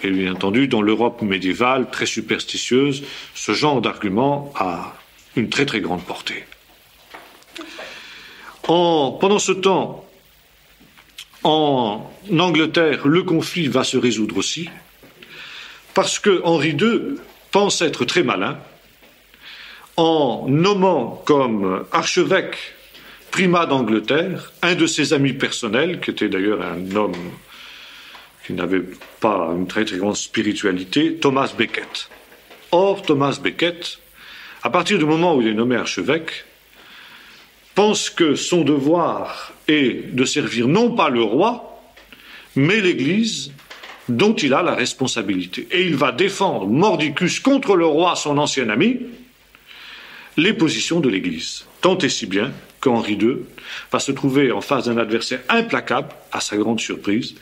Et bien entendu, dans l'Europe médiévale, très superstitieuse, ce genre d'argument a une très très grande portée. Pendant ce temps, en Angleterre, le conflit va se résoudre aussi, parce que Henri II pense être très malin, en nommant comme archevêque primat d'Angleterre un de ses amis personnels, qui était d'ailleurs un homme qui n'avait pas une très très grande spiritualité, Thomas Becket. Or, Thomas Becket, à partir du moment où il est nommé archevêque, pense que son devoir est de servir non pas le roi, mais l'Église dont il a la responsabilité. Et il va défendre mordicus contre le roi, son ancien ami, les positions de l'Église. Tant et si bien qu'Henri II va se trouver en face d'un adversaire implacable, à sa grande surprise,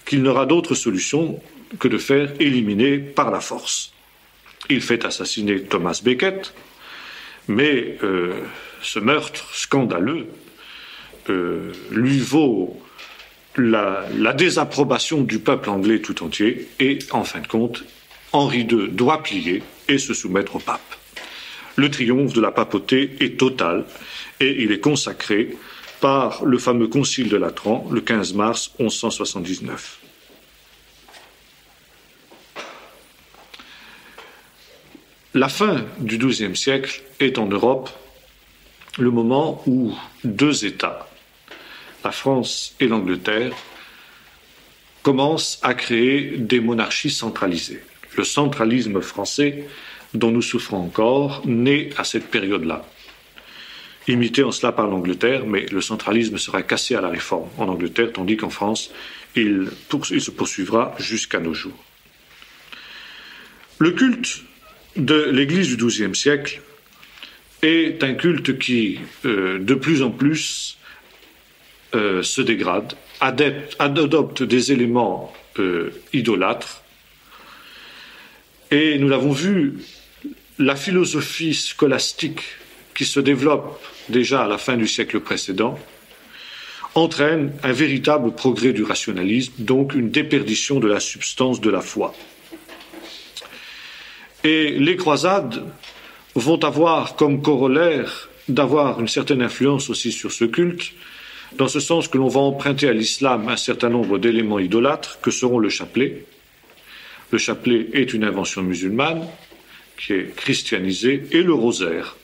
qu'il n'aura d'autre solution que de faire éliminer par la force. Il fait assassiner Thomas Becket, mais ce meurtre scandaleux lui vaut la désapprobation du peuple anglais tout entier et, en fin de compte, Henri II doit plier et se soumettre au pape. Le triomphe de la papauté est total et il est consacré par le fameux concile de Latran le 15 mars 1179. La fin du XIIe siècle est en Europe le moment où deux États, la France et l'Angleterre, commencent à créer des monarchies centralisées. Le centralisme français, dont nous souffrons encore, naît à cette période-là. Imité en cela par l'Angleterre, mais le centralisme sera cassé à la Réforme en Angleterre, tandis qu'en France, il se poursuivra jusqu'à nos jours. Le culte de l'Église du XIIe siècle est un culte qui, de plus en plus, se dégrade, adopte des éléments idolâtres. Et nous l'avons vu, la philosophie scolastique qui se développe déjà à la fin du siècle précédent entraîne un véritable progrès du rationalisme, donc une déperdition de la substance de la foi. Et les croisades vont avoir comme corollaire d'avoir une certaine influence aussi sur ce culte, dans ce sens que l'on va emprunter à l'islam un certain nombre d'éléments idolâtres que seront le chapelet. Le chapelet est une invention musulmane qui est christianisée, et le rosaire,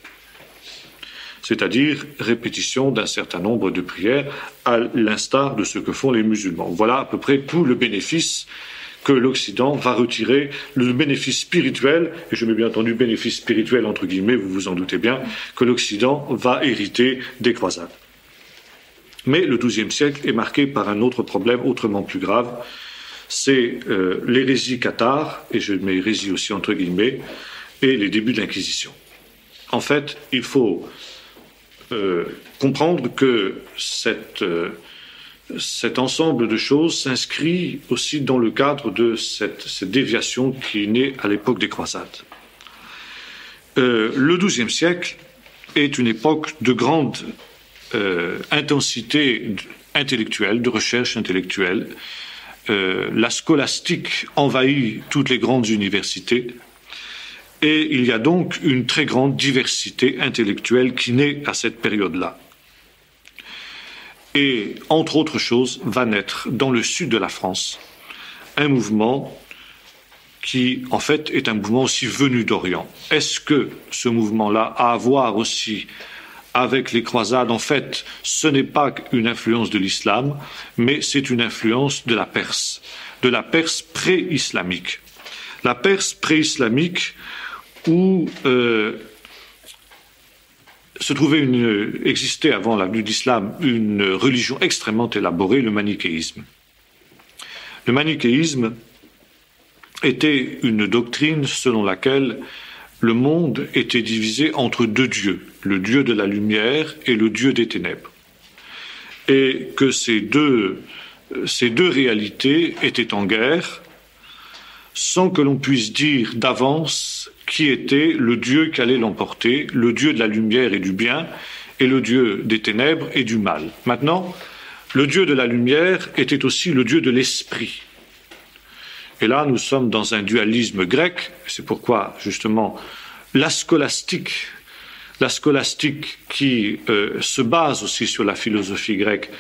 c'est-à-dire répétition d'un certain nombre de prières à l'instar de ce que font les musulmans. Voilà à peu près tout le bénéfice que l'Occident va retirer, le bénéfice spirituel, et je mets bien entendu bénéfice spirituel entre guillemets, vous vous en doutez bien, que l'Occident va hériter des croisades. Mais le XIIe siècle est marqué par un autre problème autrement plus grave, c'est l'hérésie cathare, et je mets hérésie aussi entre guillemets, et les débuts de l'Inquisition. En fait, il faut comprendre que cet ensemble de choses s'inscrit aussi dans le cadre de cette déviation qui est née à l'époque des croisades. Le XIIe siècle est une époque de grande intensité intellectuelle, de recherche intellectuelle. La scolastique envahit toutes les grandes universités et il y a donc une très grande diversité intellectuelle qui naît à cette période-là. Et, entre autres choses, va naître dans le sud de la France un mouvement qui, en fait, est un mouvement aussi venu d'Orient. Est-ce que ce mouvement-là a à voir aussi avec les croisades? En fait, ce n'est pas une influence de l'islam, mais c'est une influence de la Perse pré-islamique. La Perse pré-islamique où existait avant la venue d'Islam une religion extrêmement élaborée, le manichéisme. Le manichéisme était une doctrine selon laquelle le monde était divisé entre deux dieux, le dieu de la lumière et le dieu des ténèbres. Et que ces deux réalités étaient en guerre, sans que l'on puisse dire d'avance qui était le Dieu qui allait l'emporter, le Dieu de la lumière et du bien, et le Dieu des ténèbres et du mal. Maintenant, le Dieu de la lumière était aussi le Dieu de l'esprit. Et là, nous sommes dans un dualisme grec, c'est pourquoi, justement, la scolastique qui se base aussi sur la philosophie grecque,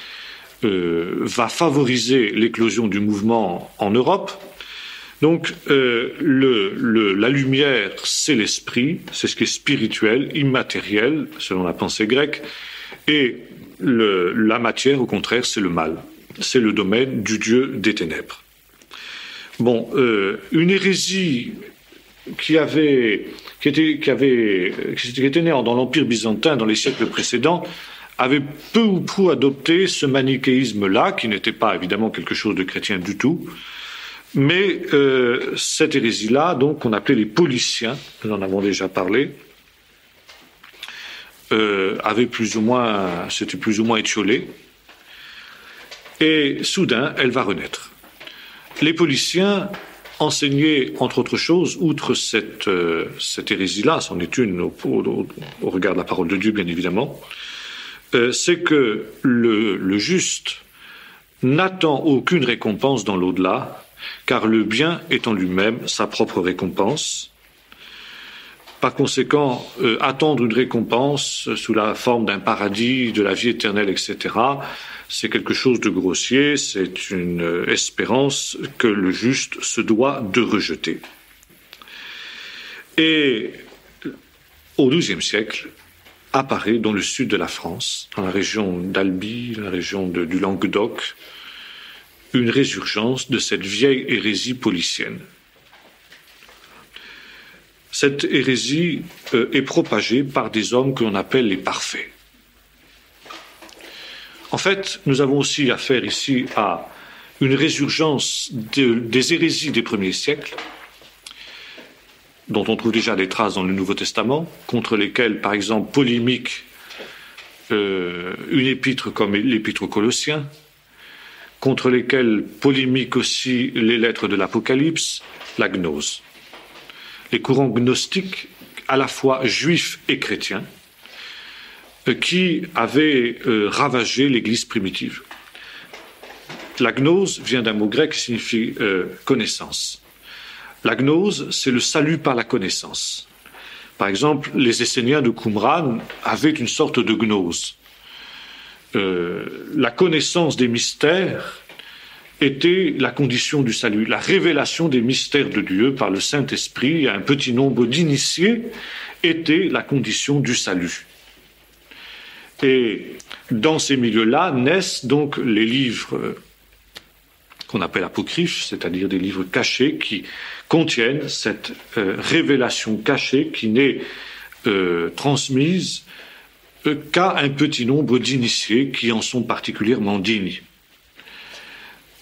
va favoriser l'éclosion du mouvement en Europe. Donc, la lumière, c'est l'esprit, c'est ce qui est spirituel, immatériel, selon la pensée grecque, et la matière, au contraire, c'est le mal. C'est le domaine du dieu des ténèbres. Bon, une hérésie qui était née dans l'Empire byzantin dans les siècles précédents avait peu ou prou adopté ce manichéisme-là, qui n'était pas évidemment quelque chose de chrétien du tout. Mais cette hérésie-là, donc, qu'on appelait les Pauliciens, nous en avons déjà parlé, s'était plus ou moins étiolée, et soudain, elle va renaître. Les Pauliciens enseignaient, entre autres choses, outre cette hérésie-là, c'en est une au regard de la parole de Dieu, bien évidemment, c'est que le juste n'attend aucune récompense dans l'au-delà, car le bien est en lui-même sa propre récompense. Par conséquent, attendre une récompense sous la forme d'un paradis, de la vie éternelle, etc., c'est quelque chose de grossier, c'est une espérance que le juste se doit de rejeter. Et au XIIe siècle, apparaît dans le sud de la France, dans la région d'Albi, la région du Languedoc, une résurgence de cette vieille hérésie paulicienne. Cette hérésie est propagée par des hommes que l'on appelle les parfaits. En fait, nous avons aussi affaire ici à une résurgence des hérésies des premiers siècles, dont on trouve déjà des traces dans le Nouveau Testament, contre lesquelles, par exemple, polémique une épître comme l'épître aux Colossiens, contre lesquelles polémique aussi les lettres de l'Apocalypse, la gnose. Les courants gnostiques, à la fois juifs et chrétiens, qui avaient ravagé l'Église primitive. La gnose vient d'un mot grec qui signifie connaissance. La gnose, c'est le salut par la connaissance. Par exemple, les Esséniens de Qumran avaient une sorte de gnose. La connaissance des mystères était la condition du salut, la révélation des mystères de Dieu par le Saint-Esprit à un petit nombre d'initiés était la condition du salut. Et dans ces milieux-là naissent donc les livres qu'on appelle apocryphes, c'est-à-dire des livres cachés qui contiennent cette révélation cachée qui n'est transmise qu'à un petit nombre d'initiés qui en sont particulièrement dignes.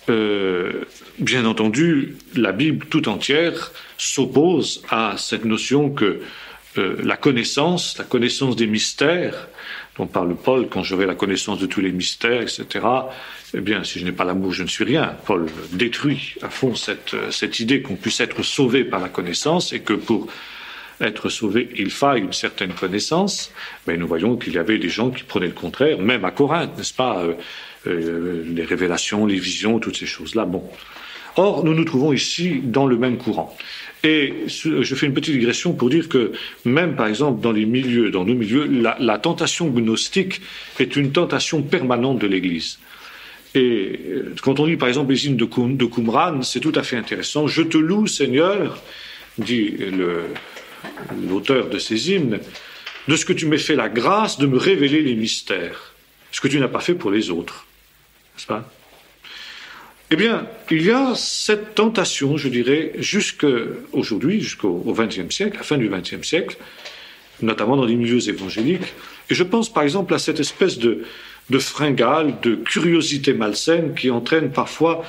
Bien entendu, la Bible tout entière s'oppose à cette notion que la connaissance des mystères, dont parle Paul, quand j'aurai la connaissance de tous les mystères, etc., eh bien, si je n'ai pas l'amour, je ne suis rien. Paul détruit à fond cette idée qu'on puisse être sauvé par la connaissance et que pour être sauvé, il faille une certaine connaissance. Mais nous voyons qu'il y avait des gens qui prenaient le contraire, même à Corinthe, n'est-ce pas, les révélations, les visions, toutes ces choses-là. Bon. Or, nous nous trouvons ici dans le même courant. Et je fais une petite digression pour dire que même, par exemple, dans nos milieux, la tentation gnostique est une tentation permanente de l'Église. Et quand on lit, par exemple, les hymnes de Qumran, c'est tout à fait intéressant. « Je te loue, Seigneur », dit l'auteur de ces hymnes, « de ce que tu m'aies fait la grâce de me révéler les mystères, ce que tu n'as pas fait pour les autres. » N'est-ce pas ? Eh bien, il y a cette tentation, je dirais, jusqu'aujourd'hui, jusqu'au XXe siècle, à la fin du XXe siècle, notamment dans les milieux évangéliques. Et je pense par exemple à cette espèce de fringale, de curiosité malsaine qui entraîne parfois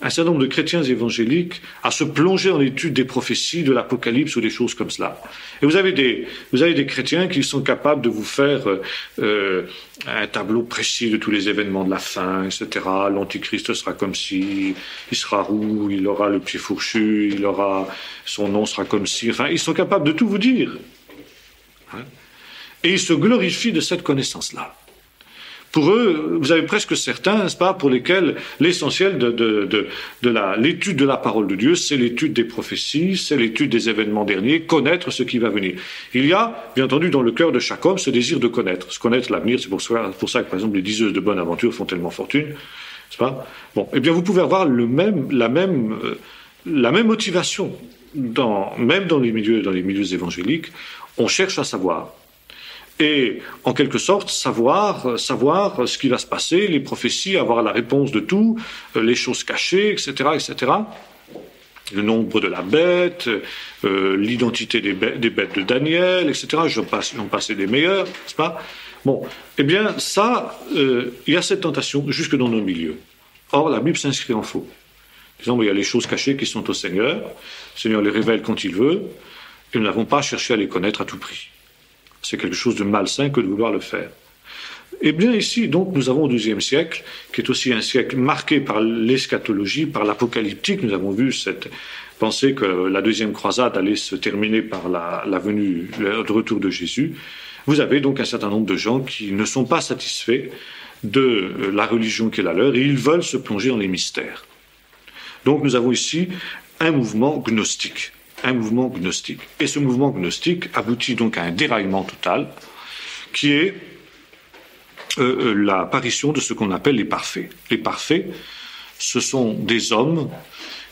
un certain nombre de chrétiens évangéliques à se plonger en l'étude des prophéties, de l'Apocalypse ou des choses comme cela. Et vous avez des chrétiens qui sont capables de vous faire un tableau précis de tous les événements de la fin, etc. L'Antichrist sera comme ci, il sera roux, il aura le pied fourchu, son nom sera comme ci. Enfin, ils sont capables de tout vous dire. Et ils se glorifient de cette connaissance-là. Pour eux, vous avez presque certains, n'est-ce pas, pour lesquels l'essentiel de l'étude de la parole de Dieu, c'est l'étude des prophéties, c'est l'étude des événements derniers, connaître ce qui va venir. Il y a, bien entendu, dans le cœur de chaque homme, ce désir de connaître. Se connaître l'avenir, c'est pour ça que, par exemple, les diseuses de bonne aventure font tellement fortune, n'est-ce pas? Bon, eh bien, vous pouvez avoir la même motivation, même dans les milieux évangéliques. On cherche à savoir. Et, en quelque sorte, savoir ce qui va se passer, les prophéties, avoir la réponse de tout, les choses cachées, etc., etc. Le nombre de la bête, l'identité des bêtes de Daniel, etc. J'en passe des meilleurs, n'est-ce pas? Bon, eh bien, ça, il y a cette tentation jusque dans nos milieux. Or, la Bible s'inscrit en faux. Disons, il y a les choses cachées qui sont au Seigneur. Le Seigneur les révèle quand il veut, et nous n'avons pas cherché à les connaître à tout prix. C'est quelque chose de malsain que de vouloir le faire. Eh bien ici, donc, nous avons au XIIe siècle, qui est aussi un siècle marqué par l'eschatologie, par l'apocalyptique. Nous avons vu cette pensée que la deuxième croisade allait se terminer par la venue, le retour de Jésus. Vous avez donc un certain nombre de gens qui ne sont pas satisfaits de la religion qui est la leur et ils veulent se plonger dans les mystères. Donc nous avons ici un mouvement gnostique. Et ce mouvement gnostique aboutit donc à un déraillement total, qui est l'apparition de ce qu'on appelle les parfaits. Les parfaits, ce sont des hommes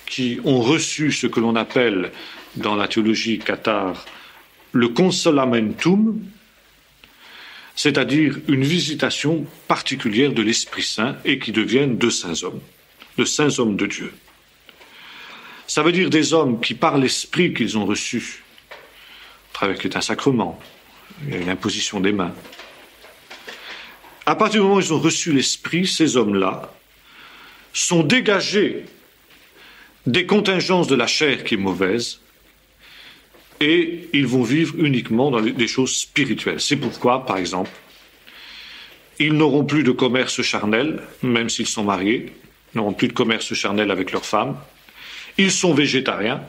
qui ont reçu ce que l'on appelle dans la théologie cathare le consolamentum, c'est-à-dire une visitation particulière de l'Esprit Saint et qui deviennent de saints hommes de Dieu. Ça veut dire des hommes qui, par l'Esprit qu'ils ont reçu, à travers qui est un sacrement, il y a une imposition des mains, à partir du moment où ils ont reçu l'Esprit, ces hommes-là sont dégagés des contingences de la chair qui est mauvaise et ils vont vivre uniquement dans des choses spirituelles. C'est pourquoi, par exemple, ils n'auront plus de commerce charnel, même s'ils sont mariés, ils n'auront plus de commerce charnel avec leurs femmes, ils sont végétariens,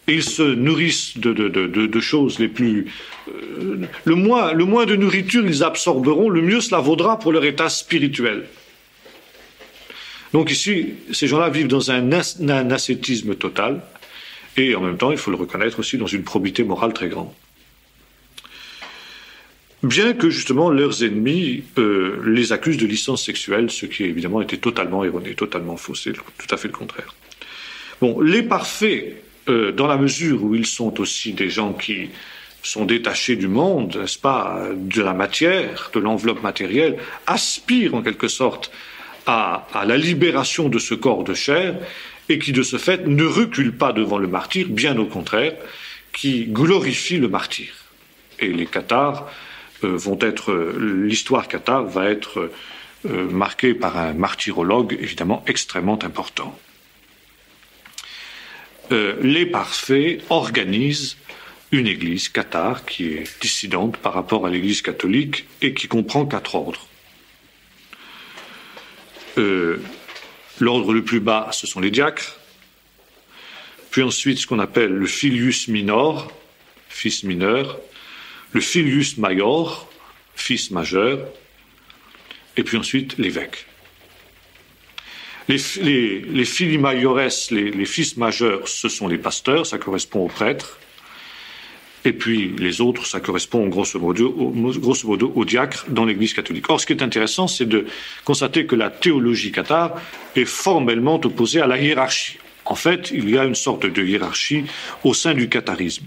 ils se nourrissent de choses les plus... le moins de nourriture ils absorberont, le mieux cela vaudra pour leur état spirituel. Donc ici, ces gens-là vivent dans un ascétisme total, et en même temps, il faut le reconnaître aussi, dans une probité morale très grande. Bien que justement leurs ennemis les accusent de licence sexuelle, ce qui évidemment était totalement erroné, totalement faux, c'est tout à fait le contraire. Bon, les parfaits, dans la mesure où ils sont aussi des gens qui sont détachés du monde, n'est-ce pas, de la matière, de l'enveloppe matérielle, aspirent en quelque sorte à la libération de ce corps de chair et qui de ce fait ne reculent pas devant le martyr, bien au contraire, qui glorifient le martyr. Et les cathares l'histoire cathare va être marquée par un martyrologue évidemment extrêmement important. Les parfaits organisent une église cathare qui est dissidente par rapport à l'église catholique et qui comprend 4 ordres. L'ordre le plus bas, ce sont les diacres, puis ensuite ce qu'on appelle le filius minor, fils mineur, le filius major, fils majeur, et puis ensuite l'évêque. Les filii maiores, les fils majeurs, ce sont les pasteurs, ça correspond aux prêtres, et puis les autres, ça correspond grosso modo aux diacres dans l'Église catholique. Or, ce qui est intéressant, c'est de constater que la théologie cathare est formellement opposée à la hiérarchie. En fait, il y a une sorte de hiérarchie au sein du catharisme.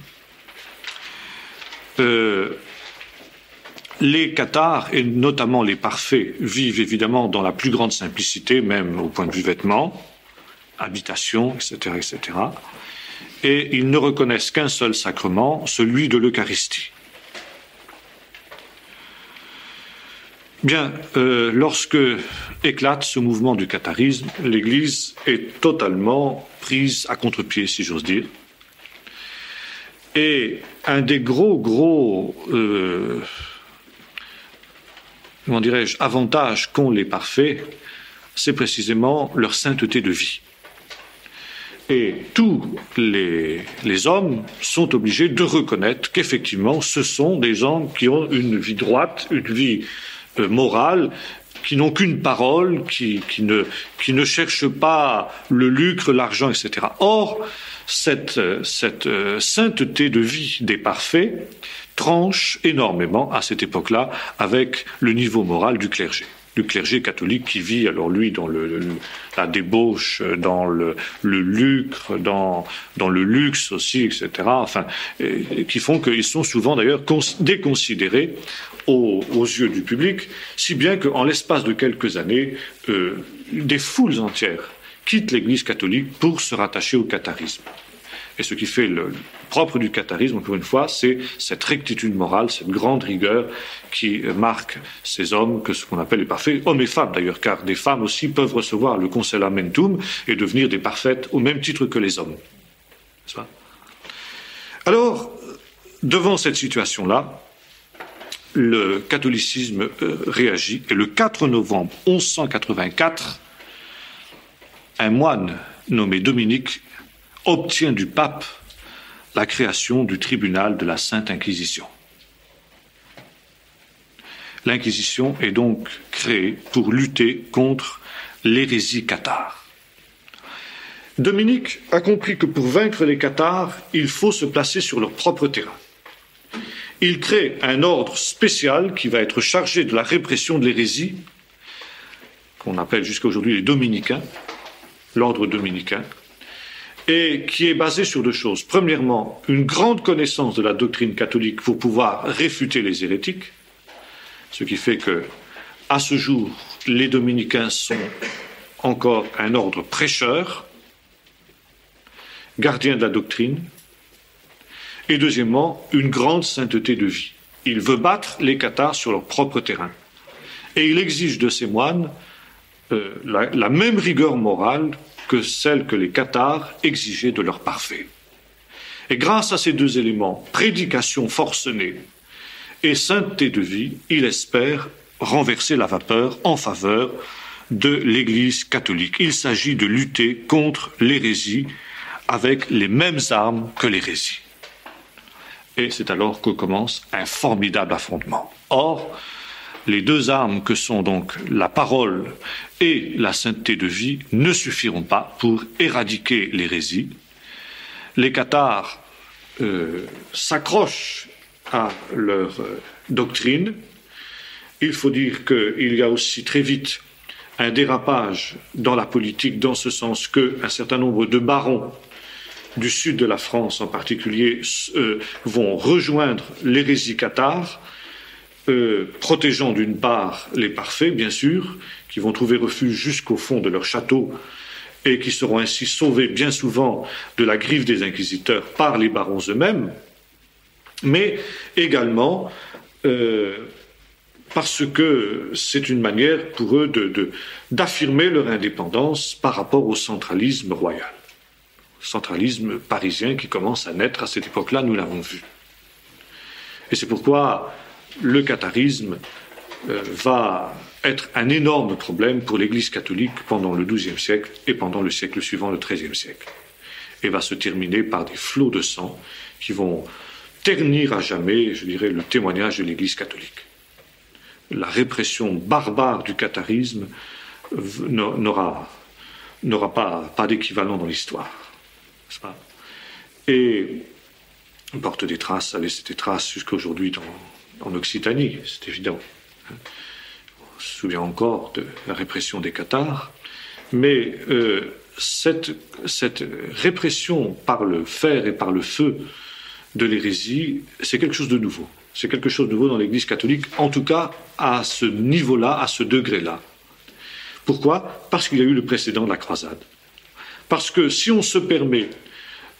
Les cathares, et notamment les parfaits, vivent évidemment dans la plus grande simplicité, même au point de vue vêtements, habitation, etc., etc. Et ils ne reconnaissent qu'un seul sacrement, celui de l'Eucharistie. Bien, lorsque éclate ce mouvement du catharisme, l'Église est totalement prise à contre-pied, si j'ose dire. Et un des gros avantages qu'ont les parfaits, c'est précisément leur sainteté de vie. Et tous les hommes sont obligés de reconnaître qu'effectivement, ce sont des gens qui ont une vie droite, une vie morale, qui n'ont qu'une parole, qui ne cherchent pas le lucre, l'argent, etc. Or, cette sainteté de vie des parfaits tranche énormément à cette époque-là avec le niveau moral du clergé catholique qui vit alors lui dans la débauche, dans le lucre, dans le luxe aussi, etc. Enfin, qui font qu'ils sont souvent d'ailleurs déconsidérés aux yeux du public, si bien qu'en l'espace de quelques années, des foules entières quittent l'Église catholique pour se rattacher au catharisme. Et ce qui fait le propre du catharisme, encore une fois, c'est cette rectitude morale, cette grande rigueur qui marque ces hommes, que ce qu'on appelle les parfaits, hommes et femmes d'ailleurs, car des femmes aussi peuvent recevoir le consolamentum et devenir des parfaites au même titre que les hommes. N'est-ce pas ? Alors, devant cette situation-là, le catholicisme réagit, et le 4 novembre 1184, un moine nommé Dominique obtient du pape la création du tribunal de la Sainte Inquisition. L'Inquisition est donc créée pour lutter contre l'hérésie cathare. Dominique a compris que pour vaincre les cathares, il faut se placer sur leur propre terrain. Il crée un ordre spécial qui va être chargé de la répression de l'hérésie, qu'on appelle jusqu'à aujourd'hui les dominicains, l'ordre dominicain. et qui est basée sur deux choses. Premièrement, une grande connaissance de la doctrine catholique pour pouvoir réfuter les hérétiques, ce qui fait que, à ce jour, les dominicains sont encore un ordre prêcheur, gardien de la doctrine, et deuxièmement, une grande sainteté de vie. Il veut battre les cathares sur leur propre terrain. Et il exige de ses moines la même rigueur morale que celle que les cathares exigeaient de leurs parfaits. Et grâce à ces deux éléments, prédication forcenée et sainteté de vie, il espère renverser la vapeur en faveur de l'Église catholique. Il s'agit de lutter contre l'hérésie avec les mêmes armes que l'hérésie. Et c'est alors que commence un formidable affrontement. Or, les deux armes que sont donc la parole et la sainteté de vie ne suffiront pas pour éradiquer l'hérésie. Les cathares s'accrochent à leur doctrine. Il faut dire qu'il y a aussi très vite un dérapage dans la politique, dans ce sens qu'un certain nombre de barons du sud de la France en particulier vont rejoindre l'hérésie cathare, protégeant d'une part les parfaits, bien sûr, qui vont trouver refuge jusqu'au fond de leur château et qui seront ainsi sauvés bien souvent de la griffe des inquisiteurs par les barons eux-mêmes, mais également parce que c'est une manière pour eux d'affirmer leur indépendance par rapport au centralisme royal. Centralisme parisien qui commence à naître à cette époque-là, nous l'avons vu. Et c'est pourquoi le catharisme va être un énorme problème pour l'Église catholique pendant le XIIe siècle et pendant le siècle suivant, le XIIIe siècle. Et va se terminer par des flots de sang qui vont ternir à jamais, je dirais, le témoignage de l'Église catholique. La répression barbare du catharisme n'aura pas d'équivalent dans l'histoire. Et on porte des traces, ça laisse des traces jusqu'à aujourd'hui en Occitanie, c'est évident. On se souvient encore de la répression des cathares, mais cette répression par le fer et par le feu de l'hérésie, c'est quelque chose de nouveau. C'est quelque chose de nouveau dans l'Église catholique, en tout cas à ce niveau-là, à ce degré-là. Pourquoi ? Parce qu'il y a eu le précédent de la croisade. Parce que si on se permet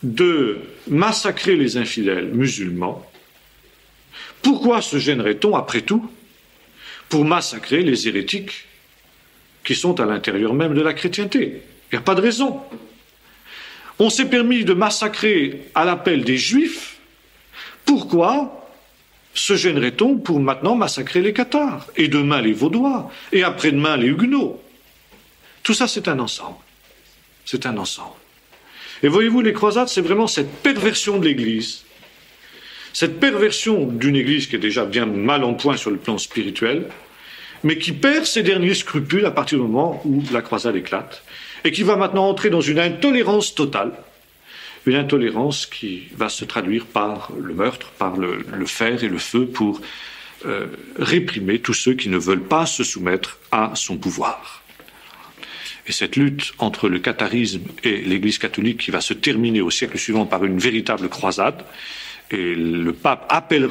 de massacrer les infidèles musulmans, pourquoi se gênerait-on, après tout, pour massacrer les hérétiques qui sont à l'intérieur même de la chrétienté ? Il n'y a pas de raison. On s'est permis de massacrer à l'appel des Juifs, pourquoi se gênerait-on pour maintenant massacrer les cathares, et demain les Vaudois, et après-demain les Huguenots ? Tout ça, c'est un ensemble. C'est un ensemble. Et voyez-vous, les croisades, c'est vraiment cette perversion de l'Église, cette perversion d'une Église qui est déjà bien mal en point sur le plan spirituel, mais qui perd ses derniers scrupules à partir du moment où la croisade éclate, et qui va maintenant entrer dans une intolérance totale, une intolérance qui va se traduire par le meurtre, par le fer et le feu pour réprimer tous ceux qui ne veulent pas se soumettre à son pouvoir. Et cette lutte entre le catharisme et l'Église catholique qui va se terminer au siècle suivant par une véritable croisade, et le pape appellera